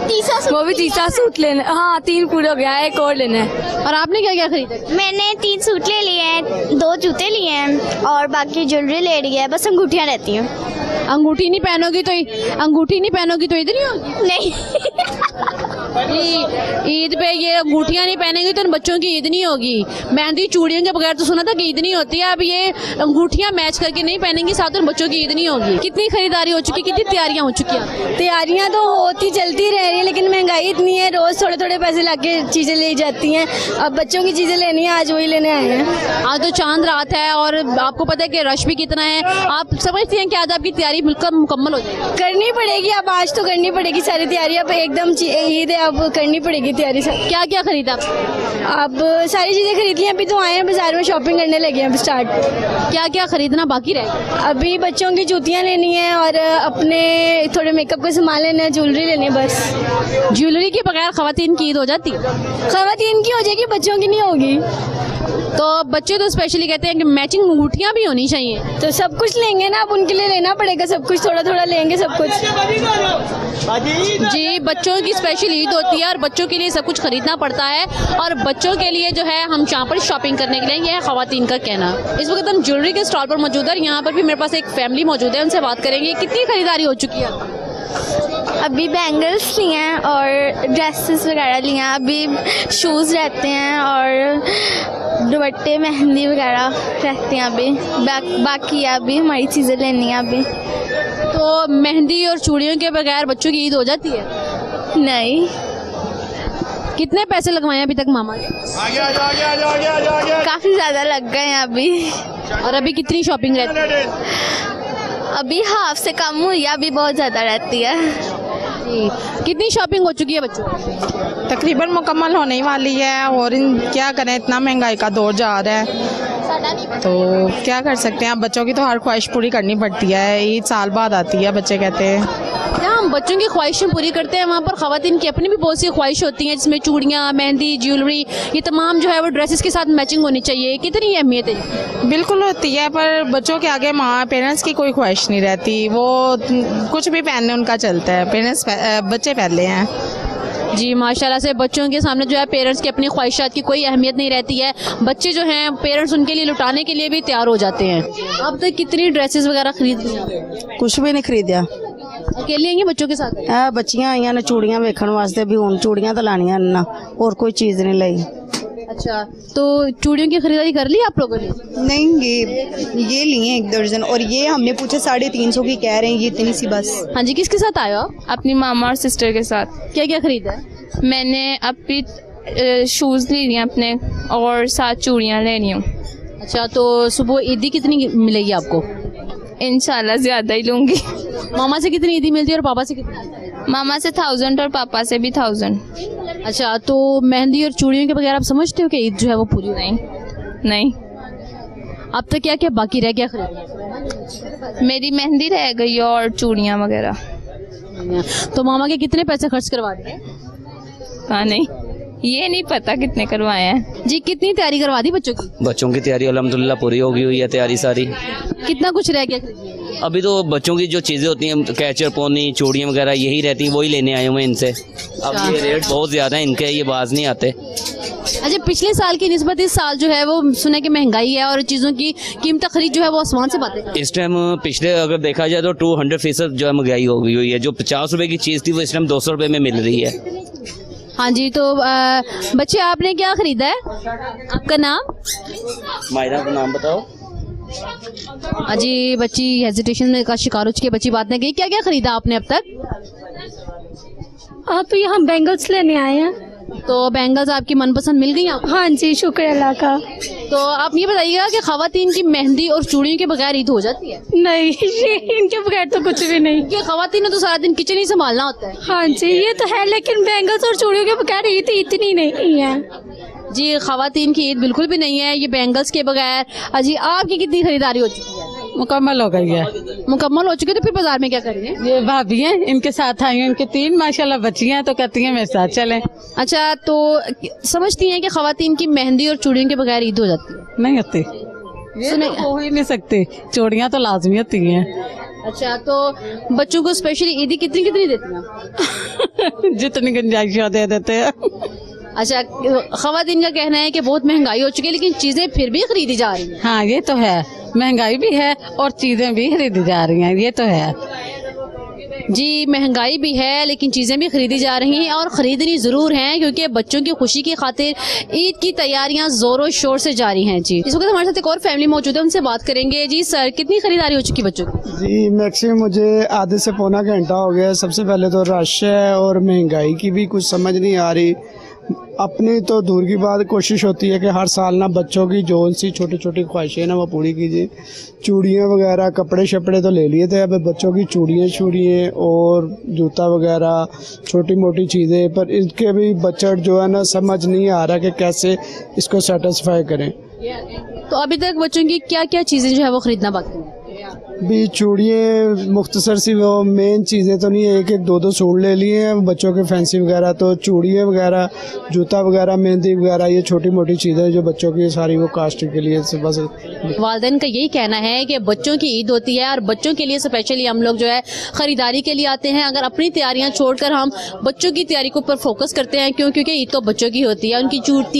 तीसरा सूट, वो भी तीसरा सूट लेना। हाँ, 3 पूरे हो गया, एक और लेना है। और आपने क्या क्या खरीदा? मैंने 3 सूट ले लिए हैं, 2 जूते लिए हैं और बाकी ज्वेलरी ले ली है, बस अंगूठियाँ रहती हैं। अंगूठी नहीं पहनोगी तो ईद नहीं होगी? नहीं। ईद पे ये अंगूठियाँ नहीं पहनेंगी तो बच्चों की ईद नहीं होगी। मेहंदी चूड़ियों के बगैर तो सुना था कि ईद नहीं होती है, अब ये अंगूठियाँ मैच करके नहीं पहनेंगी साथ में बच्चों की ईद नहीं होगी। कितनी खरीदारी हो चुकी, कितनी तैयारियाँ हो चुकी हैं? तैयारियाँ तो होती चलती रह रही है, लेकिन महंगाई इतनी है, रोज थोड़े थोड़े पैसे लाके चीजें ली जाती हैं। अब बच्चों की चीजें लेनी है, आज वही लेने आए हैं। आज तो चांद रात है और आपको पता है कि रश भी कितना है, आप समझती हैं कि आज आपकी तैयारी बिल्कुल मुकम्मल हो जाएगी? करनी पड़ेगी, अब आज तो करनी पड़ेगी सारी तैयारी, अब एकदम ईद है, अब करनी पड़ेगी तैयारी। क्या क्या खरीदा? अब सारी चीजें खरीद ली, अभी तो आए हैं बाजार में, शॉपिंग करने लगे हैं अब स्टार्ट। क्या क्या खरीदना बाकी रहे? अभी बच्चों की जूतियाँ लेनी है और अपने थोड़े मेकअप का सामान लेना है, ज्वेलरी लेनी है बस। ज्वेलरी के बगैर खवातीन की ईद हो जाती? खवातीन की हो जाएगी, बच्चों की नहीं होगी। तो बच्चे तो स्पेशली कहते हैं कि मैचिंग अंगूठियाँ भी होनी चाहिए, तो सब कुछ लेंगे ना, अब उनके लिए लेना पड़ेगा सब कुछ, थोड़ा थोड़ा लेंगे सब कुछ। जी, बच्चों की स्पेशल ईद होती है और बच्चों के लिए सब कुछ खरीदना पड़ता है और बच्चों के लिए जो है हम यहाँ पर शॉपिंग करने के लिए, यह है खवातीन का कहना। इस वक्त हम ज्वेलरी के स्टॉल पर मौजूद है, यहाँ पर भी मेरे पास एक फैमिली मौजूद है, उनसे बात करेंगे। कितनी खरीदारी हो चुकी है? अभी बैंगल्स लिए हैं और ड्रेसेस वगैरह लिए हैं, अभी शूज़ रहते हैं और दुपट्टे, मेहंदी वगैरह रहती हैं अभी। बाकी अभी हमारी चीज़ें लेनी है अभी। तो मेहंदी और चूड़ियों के बगैर बच्चों की ईद हो जाती है? नहीं। कितने पैसे लगवाए हैं अभी तक मामा ने? काफ़ी ज़्यादा लग गए हैं अभी। और अभी कितनी शॉपिंग रहती है? अभी हाफ से कम हुई है, अभी बहुत ज़्यादा रहती है। कितनी शॉपिंग हो चुकी है बच्चों की? तकरीबन मुकम्मल होने ही वाली है और क्या करें, इतना महंगाई का दौर जा रहा है तो क्या कर सकते हैं। अब बच्चों की तो हर ख्वाहिश पूरी करनी पड़ती है, ईद साल बाद आती है, बच्चे कहते हैं। जहाँ हम बच्चों की ख्वाहिशें पूरी करते हैं वहाँ पर ख़वातीन की अपनी भी बहुत सी ख्वाहिश होती हैं, जिसमें चूड़ियाँ, मेहंदी, ज्वेलरी, ये तमाम जो है वो ड्रेसेस के साथ मैचिंग होनी चाहिए। कितनी अहमियत है? बिल्कुल होती है, पर बच्चों के आगे माँ पेरेंट्स की कोई ख्वाहिश नहीं रहती, वो कुछ भी पहनने उनका चलता है, पेरेंट्स बच्चे पहले हैं। जी माशाल्लाह से बच्चों के सामने जो है पेरेंट्स की अपनी ख्वाहिशात की कोई अहमियत नहीं रहती है। बच्चे जो हैं पेरेंट्स उनके लिए लुटाने के लिए भी तैयार हो जाते हैं। अब तक कितनी ड्रेसेस वगैरह खरीद ली? कुछ भी नहीं खरीदा। अकेले आई हैं बच्चों के साथ? बच्चियां आई ने चूड़ियां वेखण वास्ते भी, हुण चूड़ियां तो लानियां ना, और कोई चीज़ नहीं लाई। अच्छा, तो चूड़ियों की खरीदारी कर ली आप लोगों ने? नहीं, ये लिए 1 दर्जन, और ये हमने पूछे 350 की कह रहे हैं, ये इतनी सी बस। हाँ जी, किसके साथ आए हो आप? अपनी मामा और सिस्टर के साथ। क्या क्या खरीदा है? मैंने अभी शूज़ ले लिए अपने और 7 चूड़ियाँ ले रही हूँ। अच्छा, तो सुबह ईदी कितनी मिलेगी आपको? इंशाल्लाह ज़्यादा ही लूँगी। मामा से कितनी ईदी मिलती है और पापा से कितनी? मामा से 1000 और पापा से भी 1000। अच्छा, तो मेहंदी और चूड़ियों के बगैर आप समझते हो कि ईद जो है वो पूरी नहीं। अब तक क्या क्या बाकी रह गया खरीदना? मेरी मेहंदी रह गई और चूड़ियाँ वगैरह। तो मामा के कितने पैसे खर्च करवा दिए? हाँ, नहीं ये नहीं पता कितने करवाए हैं। जी, कितनी तैयारी करवा दी बच्चों की? बच्चों की तैयारी अल्हम्दुलिल्लाह पूरी हो गई हुई है, तैयारी सारी। कितना कुछ रह गया? अभी तो बच्चों की जो चीज़ें होती हैं, कैचर, पोनी, चूड़ियाँ वगैरह यही रहती हैं, वही लेने आए हुए इनसे। अब ये रेट बहुत ज़्यादा है इनके, ये बाज नहीं आते। अच्छा, पिछले साल की निस्बत इस साल जो है वो सुना कि महंगाई है और चीज़ों की कीमत खरीद जो है वो आसमान से बातें कर। इस टाइम पिछले अगर देखा जाए तो 200% जो है महंगाई हो गई हुई है। जो 50 रुपए की चीज़ थी वो इस टाइम 200 रुपए में मिल रही है। हाँ जी, तो बच्चे आपने क्या खरीदा है? आपका नाम? मायरा का नाम बताओ। अजी, बच्ची हेजिटेशन का शिकार हो चुकी है, बच्ची बात नहीं गई। क्या क्या खरीदा आपने अब तक? आप यहाँ बैंगल्स लेने आए हैं। तो बैंगल्स आपकी मनपसंद मिल गई आपको? हाँ जी, शुक्र अल्लाह का। तो आप ये बताइएगा कि खवातीन की मेहंदी और चूड़ियों के बगैर ईद हो जाती है? नहीं, इनके बगैर तो कुछ भी नहीं। कि खवातीन ने तो सारा दिन किचन ही संभालना होता है। हाँ जी, ये तो है, लेकिन बैंगल्स और चूड़ियों के बगैर ईद इतनी नहीं है। जी, खवातीन की ईद बिल्कुल भी नहीं है ये बैंगल्स के बगैर। अजी, आपकी कितनी खरीदारी हो चुकी है? मुकम्मल हो गई है। मुकम्मल हो चुकी है, तो फिर बाजार में क्या करेंगे? ये भाभी हैं, इनके साथ आई हैं, इनके 3 माशाल्लाह बच्चियां हैं, तो कहती हैं मेरे साथ चलें। अच्छा, तो समझती हैं कि खवातीन की मेहंदी और चूड़ियों के बगैर ईद हो जाती है? नहीं होती, सुने हो ही नहीं सकती, चूड़ियां तो लाजमी होती हैं। अच्छा, तो बच्चों को स्पेशली ईदी कितनी कितनी देती हैं? जितनी गुंजाइश दे देते हैं। अच्छा, खवातीन का कहना है कि बहुत महंगाई हो चुकी है लेकिन चीजें फिर भी खरीदी जा रही हैं। हाँ, ये तो है, महंगाई भी है और चीजें भी खरीदी जा रही हैं, ये तो है। जी, महंगाई भी है लेकिन चीज़ें भी खरीदी जा रही हैं और ख़रीदनी ज़रूर हैं क्योंकि बच्चों की खुशी की खातिर ईद की तैयारियां ज़ोरों शोर से जारी हैं। जी, इस वक्त हमारे साथ एक और फैमिली मौजूद है, उनसे बात करेंगे। जी सर, कितनी खरीदारी हो चुकी बच्चों की? जी, मैक्सिमम मुझे आधे से पौना घंटा हो गया। सबसे पहले तो रश है और महंगाई की भी कुछ समझ नहीं आ रही। अपनी तो दूर की बात, कोशिश होती है कि हर साल ना बच्चों की जो सी छोटी छोटी ख्वाहिशें ना वो पूरी कीजिए। चूड़ियाँ वगैरह, कपड़े शपड़े तो ले लिए थे, अब बच्चों की चूड़ियाँ और जूता वगैरह छोटी मोटी चीज़ें, पर इसके भी बजट जो है ना समझ नहीं आ रहा कि कैसे इसको सेटिस्फाई करें। तो अभी तक बच्चों की क्या क्या चीज़ें जो है वो खरीदना बाकी है? भी चूड़ियाँ मुख्तसर सी, वो मेन चीज़ें तो नहीं है, एक एक 2-2 सूट ले लिए हैं बच्चों के फैंसी वगैरह। तो चूड़ियाँ वगैरह, जूता वगैरह, मेहंदी वगैरह, ये छोटी मोटी चीज़ें जो बच्चों की सारी वो कास्ट के लिए बस। वालिदैन का यही कहना है कि बच्चों की ईद होती है और बच्चों के लिए स्पेशली हम लोग जो है ख़रीदारी के लिए आते हैं। अगर अपनी तैयारियाँ छोड़कर हम बच्चों की तैयारी के ऊपर फोकस करते हैं, क्योंकि ईद तो बच्चों की होती है।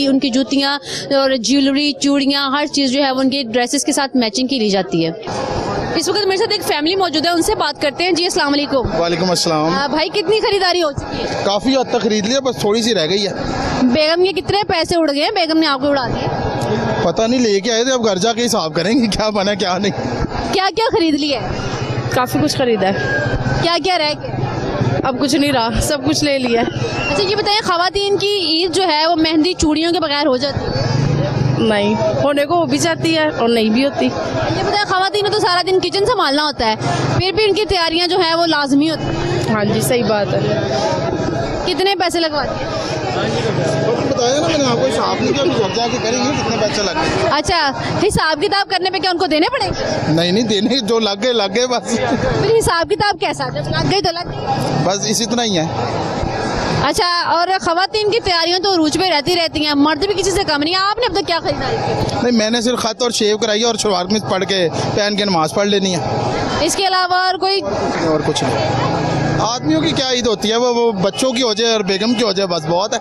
उनकी जूतियाँ और ज्वेलरी, चूड़ियाँ, हर चीज़ जो है उनके ड्रेसेस के साथ मैचिंग की ली जाती है। इस वक्त मेरे साथ एक फैमिली मौजूद है, उनसे बात करते हैं। जी अस्सलाम वालेकुम। वालेकुम अस्सलाम। भाई, कितनी खरीदारी हो चुकी है? काफी हद तक खरीद लिया, बस थोड़ी सी रह गई है। बेगम के कितने पैसे उड़ गए? बेगम ने आपको उड़ा दिए? पता नहीं, लेके आए थे, अब घर जाके हिसाब करेंगे क्या बना क्या नहीं। क्या क्या खरीद लिया है? काफी कुछ खरीदा है। क्या क्या रह गया? अब कुछ नहीं रहा, सब कुछ ले लिया। अच्छा ये बताइए, खवातीन की ईद जो है वो मेहंदी चूड़ियों के बगैर हो जाती है? नहीं, होने को हो भी जाती है और नहीं भी होती। ये बताइए, खवातीन तो सारा दिन किचन संभालना होता है, फिर भी इनकी तैयारियां जो है वो लाजमी होती है। हाँ जी, सही बात है। कितने पैसे लगवाते हैं? बताया ना मैंने आपको, हिसाब नहीं किया, घर जाके करेंगे कितने पैसे लगे। अच्छा, हिसाब किताब करने पे क्या उनको देने पड़ेंगे? नहीं देने, जो लग गए बस। फिर हिसाब किताब कैसा, जब लग गए तो लग गए, बस इसी इतना ही है। अच्छा, और खवातीन की तैयारियां तो रूज पे रहती हैं, मर्द भी किसी से कम नहीं है। आपने अब तक क्या खरीदारी की? नहीं, मैंने सिर्फ खत और शेव कराई है और शलवार कमीज पढ़ के पहन के नमाज पढ़ लेनी है। इसके अलावा और कोई? और कुछ नहीं। आदमियों की क्या ईद होती है, वो बच्चों की हो जाए और बेगम की हो जाए, बस बहुत है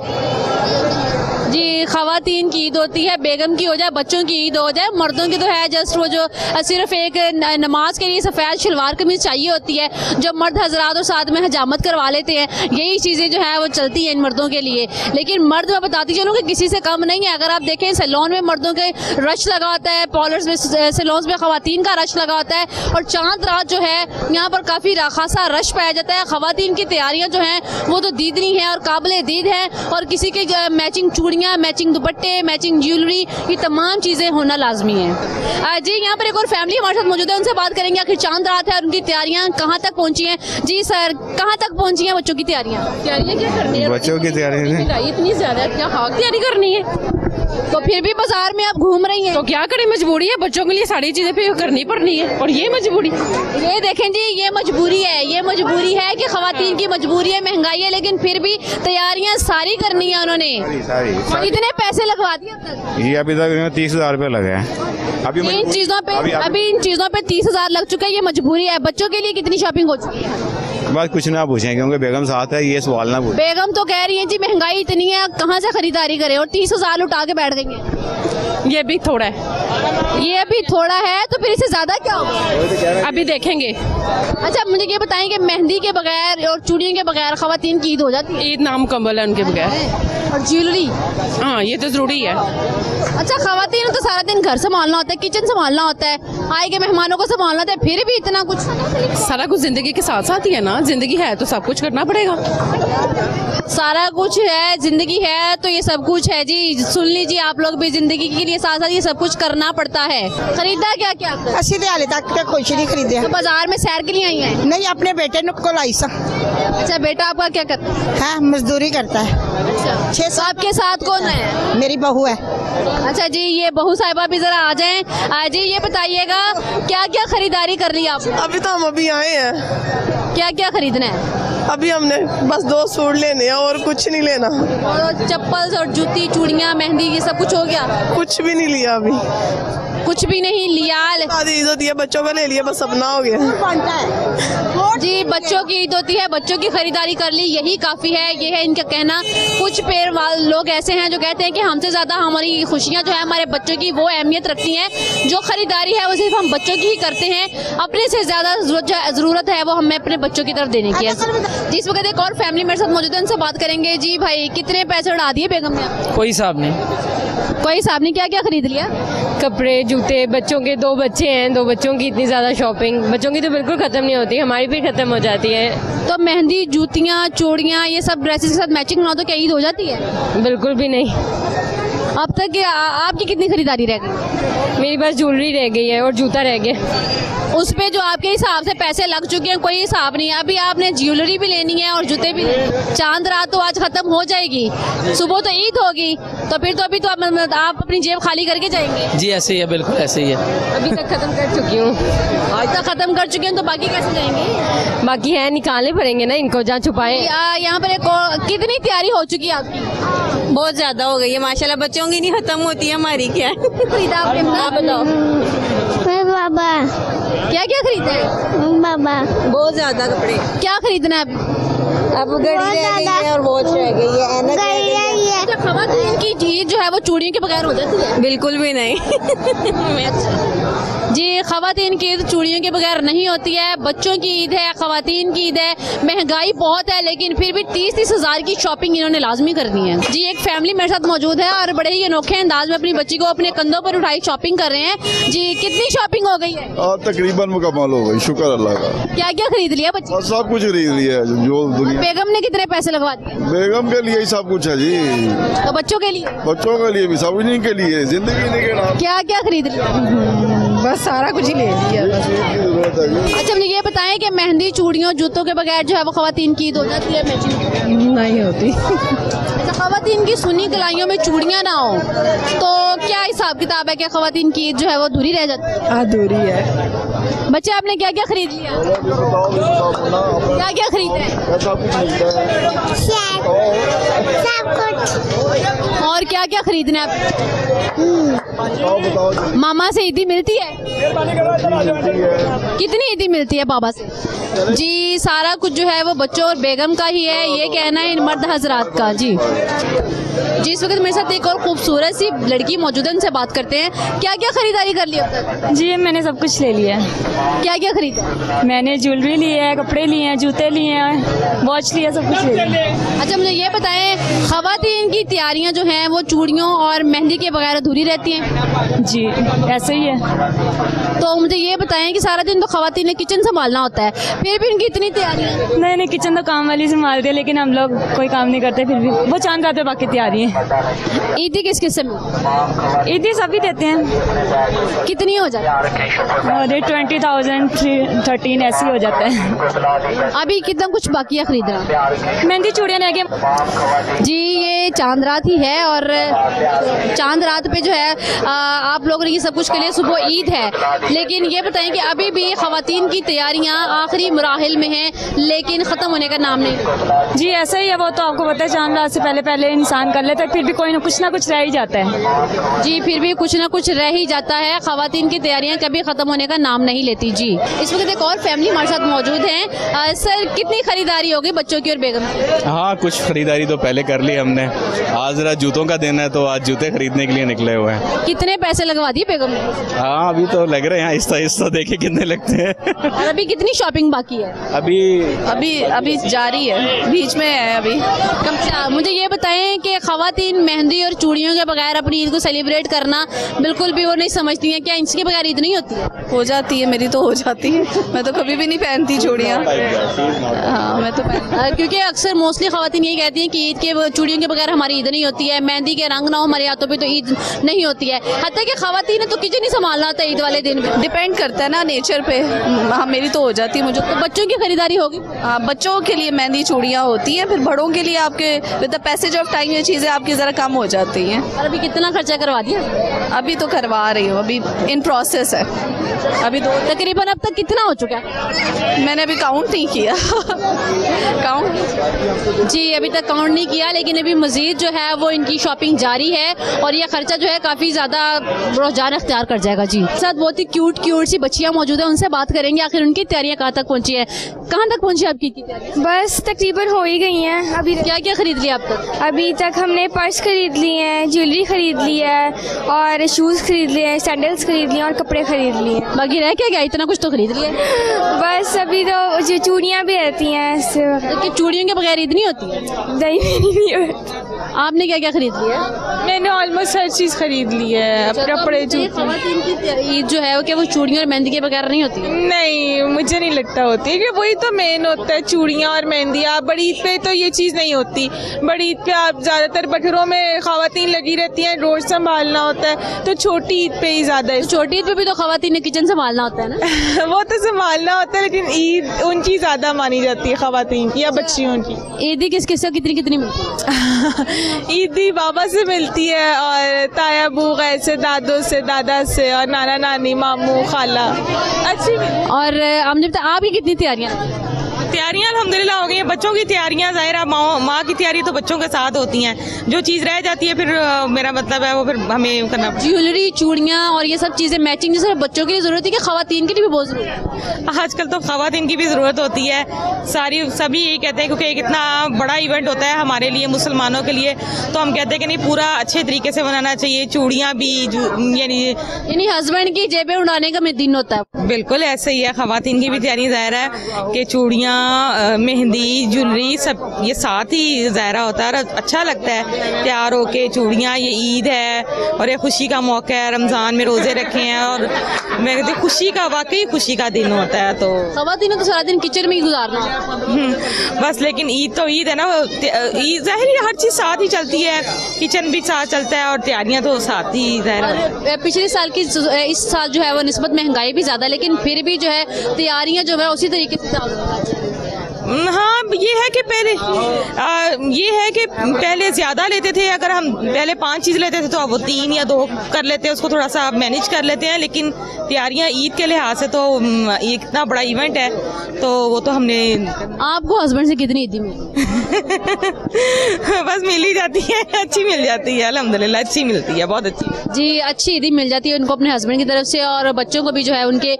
जी। खवातीन की ईद होती है, बेगम की हो जाए, बच्चों की ईद हो जाए। मर्दों की तो है जस्ट वो जो सिर्फ एक नमाज के लिए सफ़ेद शलवार कमीज चाहिए होती है, जो मर्द हजरात और साथ में हजामत करवा लेते हैं। यही चीज़ें जो है वो चलती हैं इन मर्दों के लिए। लेकिन मर्द, मैं बताती चलूँ कि किसी से कम नहीं है। अगर आप देखें, सैलून में मर्दों के रश लगा होता है, पार्लर्स में, सैलून्स में खवातीन का रश लगा होता है, और चांद रात जो है यहाँ पर काफ़ी खासा रश पाया जाता है। खवातीन की तैयारियाँ जो हैं वो तो दीदनी हैं और काबिल दीद हैं, और किसी के मैचिंग चूड़ियाँ, मैचिंग दुपट्टे, मैचिंग ज्वेलरी, ये तमाम चीज़ें होना लाजमी है। जी, यहाँ पर एक और फैमिली हमारे साथ मौजूद है, उनसे बात करेंगे आखिर चांद रात है और उनकी तैयारियाँ कहाँ तक पहुँची हैं। जी सर, कहाँ तक पहुँची हैं बच्चों की तैयारियाँ क्या करनी है? बच्चों की तैयारी इतनी ज़्यादा क्या खाक तैयारी करनी है? तो फिर भी बाजार में आप घूम रही हैं, तो क्या करें, मजबूरी है, बच्चों के लिए सारी चीजें फिर करनी पड़नी है, और ये मजबूरी। ये देखें जी, ये मजबूरी है, ये मजबूरी है कि खवातीन की मजबूरी है, महंगाई है, लेकिन फिर भी तैयारियां सारी करनी है उन्होंने। सारी। कितने पैसे लगवा दिए अब तक? ये अभी तक 30,000 रुपये लगे हैं। अभी इन चीजों पे 30,000 लग चुका है, ये मजबूरी है। बच्चों के लिए कितनी शॉपिंग हो चुकी है? बस कुछ ना पूछें, क्योंकि बेगम साथ है, ये सवाल ना पूछें। बेगम तो कह रही है जी महंगाई इतनी है, कहाँ से खरीदारी करें, और 30,000 उठा के बैठ गई है। ये भी थोड़ा है, ये अभी थोड़ा है, तो फिर इससे ज्यादा क्या होगा अभी देखेंगे। अच्छा, मुझे ये बताएं कि मेहंदी के बगैर और चूड़ियों के बगैर खवातीन की ईद हो जाती है? ईद नाम कम्बल है उनके बगैर। और ज्वेलरी? हाँ, ये तो जरूरी है। अच्छा, खवातीन तो सारा दिन घर संभालना होता है, किचन संभालना होता है, आए के मेहमानों को संभालना होता है, फिर भी इतना कुछ? सारा कुछ जिंदगी के साथ साथ ही है ना, जिंदगी है तो सब कुछ करना पड़ेगा। सारा कुछ है, जिंदगी है तो ये सब कुछ है। जी सुन लीजिए आप लोग भी, जिंदगी के लिए साथ साथ ये सब कुछ करना पड़ता है। खरीदा क्या क्या? असि तो हाले तक कुछ नहीं खरीदे। तो बाजार में सैर के लिए आई है? नहीं, अपने बेटे को लाई सा। अच्छा, बेटा आपका क्या करता है? हाँ, मजदूरी करता है। अच्छा, 6 साल। आपके साथ कौन है? मेरी बहू है। अच्छा जी, ये बहू साहिबा भी जरा आ जाएं। जी ये बताइएगा, क्या क्या खरीदारी कर ली आप? अभी तो हम अभी आए हैं। क्या क्या खरीदना है? अभी हमने बस 2 सूट लेने हैं और कुछ नहीं लेना। और चप्पल और जूती, चूड़ियाँ, मेहंदी, ये सब कुछ हो गया? कुछ भी नहीं लिया अभी, कुछ भी नहीं लिया। शादी ईद होती है, बच्चों का ले लिया, बस अपना हो गया। जी, बच्चों की ईद होती है, बच्चों की खरीदारी कर ली, यही काफी है, ये है इनका कहना। कुछ पेड़ लोग ऐसे हैं जो कहते हैं कि हमसे ज्यादा हमारी खुशियाँ जो है हमारे बच्चों की वो अहमियत रखती हैं। जो खरीदारी है वो सिर्फ हम बच्चों की ही करते हैं, अपने से ज्यादा जरूरत है वो हमें अपने बच्चों की तरफ देने की है। जिस वक्त एक और फैमिली मेरे साथ मौजूद है, उनसे बात करेंगे। जी भाई, कितने पैसे उड़ा दिए बेगम ने? कोई हिसाब नहीं। कोई हिसाब नहीं? क्या क्या खरीद लिया? कपड़े, जूते, बच्चों के 2 बच्चे हैं, 2 बच्चों की इतनी ज़्यादा शॉपिंग, बच्चों की तो बिल्कुल ख़त्म नहीं होती, हमारी भी ख़त्म हो जाती है। तो मेहंदी, जूतियाँ, चूड़ियाँ, ये सब ड्रेसेस के साथ मैचिंग ना तो क्या ईद हो जाती है? बिल्कुल भी नहीं। अब तक आपकी कितनी खरीदारी रह गई? मेरी बस ज्वेलरी रह गई है और जूता रह गया। उस पे जो आपके हिसाब से पैसे लग चुके हैं, कोई हिसाब नहीं है। अभी आपने ज्वेलरी भी लेनी है और जूते भी। चांद रात तो आज खत्म हो जाएगी, सुबह तो ईद होगी, तो फिर तो अभी तो आप अपनी जेब खाली करके जाएंगे? जी ऐसे ही है, बिल्कुल ऐसे ही है। अभी तक खत्म कर चुकी हूँ। आज तक खत्म कर चुकी हूँ, तो बाकी कैसे जाएंगे? बाकी है, निकालने पड़ेंगे ना इनको, जहाँ छुपाए। यहाँ पर कितनी तैयारी हो चुकी है आपकी? बहुत ज्यादा हो गई है माशाल्लाह, बच्चों की नहीं खत्म होती है, हमारी क्या है। आप बताओ बाबा, क्या क्या खरीदा है? बाबा बहुत ज्यादा कपड़े। क्या खरीदना है अब घड़ी रह गई है और वॉच रह गई है, ऐनक रह गई है। अच्छा, खवातीन की चीज जो है वो चूड़ियों के बगैर हो जाती है? बिल्कुल भी नहीं। जी, खवातीन की ईद चूड़ियों के बगैर नहीं होती है। बच्चों की ईद है, खवातीन की ईद है। महंगाई बहुत है लेकिन फिर भी 30-30 हज़ार की शॉपिंग इन्होंने लाजमी करनी है। जी, एक फैमिली मेरे साथ मौजूद है और बड़े ही अनोखे अंदाज में अपनी बच्ची को अपने कंधों पर उठाई शॉपिंग कर रहे हैं। जी, कितनी शॉपिंग हो गई है? तकरीबन मुकम्मल हो गई, शुक्र अल्लाह का। क्या क्या खरीद लिया बच्ची? सब कुछ खरीद लिया है जो दुनिया। बेगम ने कितने पैसे लगवा दिए? बेगम के लिए ही सब कुछ है जी। तो बच्चों के लिए? बच्चों के लिए भी, सब इन्हीं के लिए, जिंदगी इन्हीं के नाम। क्या क्या खरीद लिया? बस सारा कुछ ही ले लिया। अच्छा, मुझे ये बताएं कि मेहंदी, चूड़ियों, जूतों के बगैर जो है वो खवातीन की ईद हो जाती है? नहीं होती। अच्छा, खवातीन की सुन्नी कलाइयों में चूड़ियां ना हो तो क्या हिसाब किताब है? क्या खवातीन की ईद जो है वो अधूरी रह जाती है? अधूरी है। बच्चे, आपने क्या क्या खरीद लिया? क्या क्या खरीदा है? और क्या क्या खरीदना है? मामा से ईदी मिलती है? कितनी ईदी मिलती है बाबा से? जी, सारा कुछ जो है वो बच्चों और बेगम का ही है, ये कहना है इन मर्द हजरात का। जी, इस वक्त मेरे साथ एक और खूबसूरत सी लड़की मौजूद है, उनसे बात करते हैं। क्या क्या खरीदारी कर लिया? जी, मैंने सब कुछ ले लिया। क्या क्या खरीदा? मैंने ज्वेलरी ली है, कपड़े लिए हैं, जूते लिए हैं, वॉच लिया, सब कुछ ले लिया। अच्छा, मुझे ये बताएं, खवातीन की तैयारियां जो हैं वो चूड़ियों और मेहंदी के बगैर अधूरी रहती हैं? जी, ऐसे ही है। तो मुझे ये बताएं कि सारा दिन तो खवातीन ने किचन संभालना होता है, फिर भी इनकी इतनी तैयारियां? नहीं, किचन तो काम वाली संभालती है, लेकिन हम लोग कोई काम नहीं करते, फिर भी वो चांद रात पे बाकी तैयारी है। ईदी किस किस से मिलती? ईदी सभी देते हैं। कितनी हो जाती है? 20,000, 13 ऐसी हो जाता है। अभी कितना कुछ बाकी है खरीदना? मेहंदी, चूड़ियाँ रह गई। जी, ये चांद रात ही है और चांद रात पे जो है आप लोगों ने सब कुछ के लिए सुबह ईद है, लेकिन ये बताएं कि अभी भी खवातीन की तैयारियां आखिरी मराहिल में हैं लेकिन ख़त्म होने का नाम नहीं। जी, ऐसा ही है। वो तो आपको पता है, चांद रात से पहले इंसान कर लेता है, फिर भी कोई ना कुछ रह ही जाता है। जी, फिर भी कुछ ना कुछ रह ही जाता है। खवातीन की तैयारियां कभी ख़त्म होने का नाम नहीं लेती। जी, इस वक्त एक और फैमिली हमारे साथ मौजूद है। सर, कितनी खरीदारी होगी बच्चों की और बेगम की? हाँ, कुछ खरीदारी तो पहले कर ली हमने। आज जरा जूतों का दिन है तो आज जूते खरीदने के लिए निकले हुए हैं। कितने पैसे लगवा दिए बेगम ने? हाँ, अभी तो लग रहे हैं, आहिस्ता देखे कितने लगते हैं। और अभी कितनी शॉपिंग बाकी है? अभी जारी है, बीच में है अभी। मुझे ये बताएं कि खवातीन मेहंदी और चूड़ियों के बगैर अपनी ईद को सेलिब्रेट करना बिल्कुल भी वो नहीं समझती हैं। क्या इसके बगैर ईद नहीं होती है? हो जाती है, मेरी तो हो जाती है। मैं तो कभी भी नहीं पहनती चूड़ियाँ। हाँ, मैं तो क्योंकि अक्सर मोस्टली खवातीन यही कहती हैं कि ईद के चूड़ियों के बगैर हमारी ईद नहीं होती है, मेहंदी के रंग ना हो हमारे हाथों पे तो ईद नहीं होती है। हत्ता कि खवातीन ने तो किचन ही संभालना होता है ईद वाले दिन। डिपेंड करता है ना नेचर पे। हाँ, मेरी तो हो जाती है। मुझे तो बच्चों की खरीदारी होगी? हाँ, बच्चों के लिए मेहंदी, चूड़ियाँ होती हैं, फिर बड़ों के लिए आपके with the passage of time ये चीज़ें आपकी ज़रा कम हो जाती हैं। और अभी कितना खर्चा करवा दिया? अभी तो करवा रही हूँ, अभी इन प्रोसेस है। अभी तो तकरीबन अब तक कितना हो चुका है? मैंने अभी काउंट नहीं किया। काउंट जी, अभी तक काउंट नहीं किया, लेकिन अभी मजीद जो है वो इनकी शॉपिंग जारी है और ये खर्चा जो है काफ़ी ज़्यादा रुझान अख्तियार कर जाएगा। जी, साथ बहुत ही क्यूट सी बच्चियाँ मौजूद है, उनसे बात करेंगे आखिर उनकी तैयारियाँ कहाँ तक पहुँची है। कहाँ तक पहुँची आपकी तैयारी? बस तकरीबन हो ही गई हैं। अभी क्या क्या खरीद लिया आप तक? अभी तक हमने पर्स खरीद लिए हैं, ज्वेलरी खरीद ली है और शूज़ खरीद लिए हैं, सैंडल्स खरीद लिए और कपड़े खरीद लिए। बाकी रह क्या गया? इतना कुछ तो खरीद लिया। बस अभी तो जो चूड़ियाँ भी रहती हैं। चूड़ियों के बगैर ईद नहीं होती है? नहीं होती। आपने क्या क्या खरीद लिया? मैंने ऑलमोस्ट हर चीज़ खरीद ली है। कपड़े, खवातीन की ईद जो है वो क्या वो चूड़ियों और मेहंदी के बगैर नहीं होती है? नहीं, मुझे नहीं लगता होती है, क्योंकि वही तो मेन होता है, चूड़ियाँ और मेहंदी। आप बड़ी ईद पे तो ये चीज़ नहीं होती। बड़ी ईद पे आप ज़्यादातर बटरों में खवातीन लगी रहती हैं, रोज संभालना होता है, तो छोटी ईद पे ही ज़्यादा है। छोटी ईद पे भी तो खवातीन ने किचन संभालना होता है ना? वो तो संभालना होता है, लेकिन ईद उनकी ज़्यादा मानी जाती है, खवातीन की या बच्चियों की। ईदी किस किस से कितनी मिलती है? ईदी बाबा से मिलती है और ताया बू से, दादों से, दादा से और नाना नानी, मामू, खाला। अच्छी। और आपने बताया आपकी कितनी तैयारियाँ तैयारियां अल्हम्दुलिल्लाह हो गई हैं। बच्चों की तैयारियां ज़ाहिर है माँ की तैयारी तो बच्चों के साथ होती हैं, जो चीज़ रह जाती है फिर मेरा मतलब है वो फिर हमें करना। ज्वेलरी, चूड़ियाँ और ये सब चीज़ें मैचिंग सिर्फ बच्चों की ज़रूरत है कि ख़वातीन की भी बहुत ज़रूरत है? आजकल तो ख़वातीन की भी ज़रूरत होती है, सभी यही कहते हैं क्योंकि एक इतना बड़ा इवेंट होता है हमारे लिए मुसलमानों के लिए, तो हम कहते हैं कि नहीं पूरा अच्छे तरीके से बनाना चाहिए। चूड़ियाँ भी यानी हस्बैंड की जेबें उड़ाने का दिन होता है। बिल्कुल ऐसे ही है, ख़वातीन की भी तैयारी ज़ाहिर है कि चूड़ियाँ, मेहंदी, ज्वेलरी सब ये साथ ही ज़ाहिर होता है और अच्छा लगता है तैयार होके। चूड़ियाँ, ये ईद है और ये खुशी का मौका है, रमज़ान में रोज़े रखे हैं और मैं कहती हूँ खुशी का, वाकई खुशी का दिन होता है। तो ख़वातीन तो सारा दिन किचन में ही गुजारना बस, लेकिन ईद तो ईद है ना, ईद ज़ाहिर है हर चीज़ साथ ही चलती है, किचन भी साथ चलता है और तैयारियाँ तो साथ ही ज़ाहिर है। पिछले साल की इस साल जो है वो निस्बत महंगाई भी ज़्यादा, लेकिन फिर भी जो है तैयारियां जो है उसी तरीके से। हाँ, ये है कि पहले ज़्यादा लेते थे, अगर हम पहले 5 चीज़ लेते थे तो अब वो 3 या 2 कर लेते हैं, उसको थोड़ा सा मैनेज कर लेते हैं। लेकिन तैयारियां ईद के लिहाज से तो इतना बड़ा इवेंट है तो वो तो हमने। आपको हस्बैंड से कितनी ईदी मिली? बस मिल ही जाती है, अच्छी मिल जाती है अल्हम्दुलिल्लाह, अच्छी मिलती है, बहुत अच्छी जी, अच्छी ईदी मिल जाती है उनको अपने हस्बैंड की तरफ से, और बच्चों को भी जो है उनके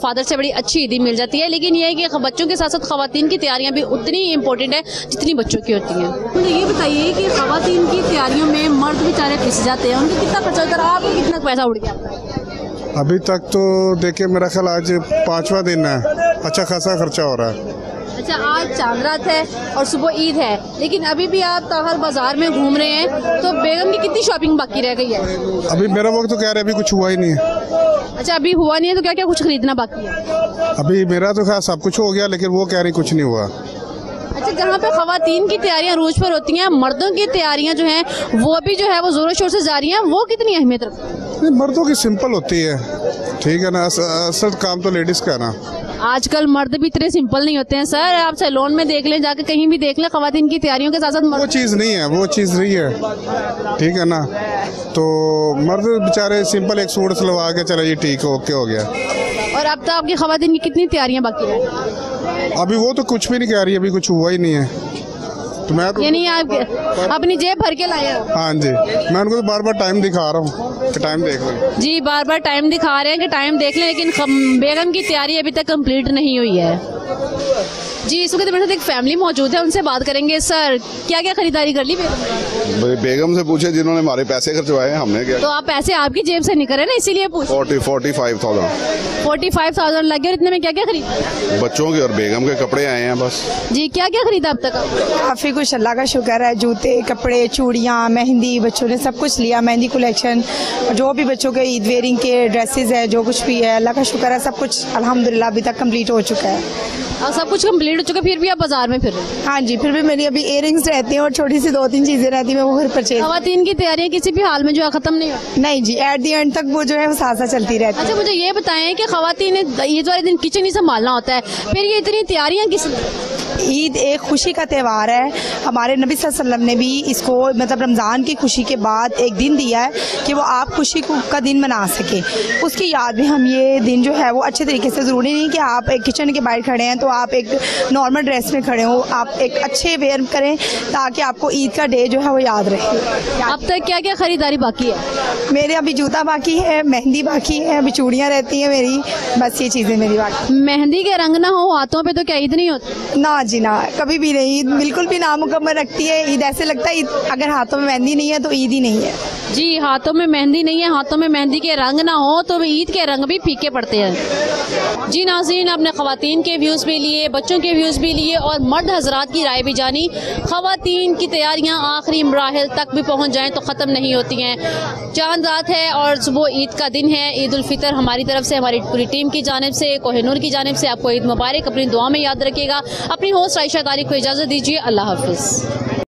फादर से बड़ी अच्छी ईदी मिल जाती है। लेकिन ये है कि बच्चों के साथ साथ ख़वातीन की तैयारियां भी उतनी इम्पोर्टेंट है जितनी बच्चों की होती हैं। तो ये बताइए कि ख़वातीन की तैयारियों में मर्द बेचारे पिस जाते हैं, उनका कितना खर्चा होता है, आपको कितना पैसा उड़ गया? अभी तक तो देखिए मेरा ख्याल आज 5वां दिन है, अच्छा खासा खर्चा हो रहा है। अच्छा, आज चांद रात है और सुबह ईद है, लेकिन अभी भी आप ताहर बाजार में घूम रहे हैं, तो बेगम की कितनी शॉपिंग बाकी रह गई है? अभी मेरा वक्त तो कह रहे अभी कुछ हुआ ही नहीं है। अच्छा, अभी हुआ नहीं है, तो क्या क्या कुछ खरीदना बाकी है? अभी मेरा तो खैर सब कुछ हो गया, लेकिन वो कह रही कुछ नहीं हुआ। अच्छा, जहाँ पे ख़वातीन की तैयारियां रूज पर होती हैं, मर्दों की तैयारियां जो हैं वो भी जो है वो जोरों शोर से जारी हैं, वो कितनी अहमियत रखती है? मर्दों की सिंपल होती है, ठीक है ना, असल काम तो लेडीज़ का है ना। आजकल मर्द भी इतने सिंपल नहीं होते हैं सर, आप सैलून में देख लें, जाके कहीं भी देख लें, ख़वातीन की तैयारियों के साथ साथ वो चीज़ नहीं है, वो चीज़ नहीं है, ठीक है ना। तो मर्द बेचारे सिंपल एक सूट सिलवा के चले जी ठीक है, ओके हो गया। और अब तक आपकी ख़वातीन की कितनी तैयारियां बाकी हैं? अभी वो तो कुछ भी नहीं कह रही, अभी कुछ हुआ ही नहीं है। तो मैं तो यानी आप अपनी जेब भर के लाए हो? हाँ जी, मैं उनको तो बार बार टाइम दिखा रहा हूँ कि टाइम देख लें। जी, बार बार टाइम दिखा रहे हैं कि टाइम देख लें, लेकिन बेगम की तैयारी अभी तक कंप्लीट नहीं हुई है। जी, इस वक्त मेरे साथ एक फैमिली मौजूद है, उनसे बात करेंगे। सर, क्या क्या खरीदारी कर ली बेगम से पूछे जिन्होंने हमारे पैसे खर्चवाए, हमने क्या? तो आप पैसे आपकी जेब से निकल रहे ना, इसीलिए पूछ। 45,000 लग गए। इतने में क्या क्या खरीदा? बच्चों के और बेगम के कपड़े आए हैं बस। जी, क्या क्या खरीदा अब तक? काफ़ी कुछ, अल्लाह का शुक्र है। जूते, कपड़े, चूड़ियाँ, मेहंदी, बच्चों ने सब कुछ लिया, मेहंदी कलेक्शन, जो भी बच्चों के ईद वेयरिंग के ड्रेसेस है, जो कुछ भी है, अल्लाह का शुक्र है, सब कुछ अल्हम्दुलिल्लाह अभी तक कंप्लीट हो चुका है। और सब कुछ कंप्लीट हो चुका, फिर भी आप बाजार में फिर रहे हैं? हाँ जी, फिर भी मेरी अभी इयरिंग्स रहती हैं और छोटी सी 2-3 चीज़ें रहती हैं, मैं वो फिर परचेज। ख़वातीन की तैयारियां किसी भी हाल में जो है ख़त्म नहीं होती? नहीं जी, एट दी एंड तक वो जो है वो साथ साथ चलती रहती है। अच्छा, मुझे ये बताएं कि ख़वातीन ने ईद वाले दिन किचन ही संभालना होता है, फिर ये इतनी तैयारियां किस? ईद एक खुशी का त्यौहार है, हमारे नबी सल्लल्लाहु अलैहि वसल्लम ने भी इसको मतलब रमज़ान की खुशी के बाद एक दिन दिया है कि वो आप खुशी का दिन मना सके, उसकी याद में हम ये दिन जो है वो अच्छे तरीके से, ज़रूरी नहीं कि आप एक किचन के बाहर खड़े हैं तो आप एक नॉर्मल ड्रेस में खड़े हो, आप एक अच्छे वेयर करें ताकि आपको ईद का डे जो है वो याद रहे। अब तक क्या क्या खरीदारी बाकी है? मेरे अभी जूता बाकी है, मेहंदी बाकी है, अभी चूड़ियाँ रहती हैं मेरी, बस ये चीज़ें मेरी बाकी। मेहंदी के रंग ना हो हाथों पे तो क्या ईद नहीं होती? ना जी ना, कभी भी नहीं, ईद बिल्कुल भी नामुकम्मल रखती है। ईद ऐसे लगता है अगर हाथों में मेहंदी नहीं है तो ईद ही नहीं है। जी, हाथों में मेहंदी नहीं है, हाथों में मेहंदी के रंग ना हो तो ईद के रंग भी फीके पड़ते हैं। जी नाज़रीन, आपने ख़वातीन के व्यूज़ भी लिए, बच्चों के व्यूज़ भी लिए और मर्द हजरात की राय भी जानी। ख़वातीन की तैयारियां आखिरी मराहिल तक भी पहुंच जाएं तो ख़त्म नहीं होती हैं। चांद रात है और सुबह ईद का दिन है। ईद उल फितर हमारी तरफ से, हमारी पूरी टीम की जानिब से, कोहिनूर की जानिब से आपको ईद मुबारक। अपनी दुआ में याद रखिएगा। अपनी होस्ट आयशा तारिक को इजाज़त दीजिए। अल्लाह हाफ़िज़।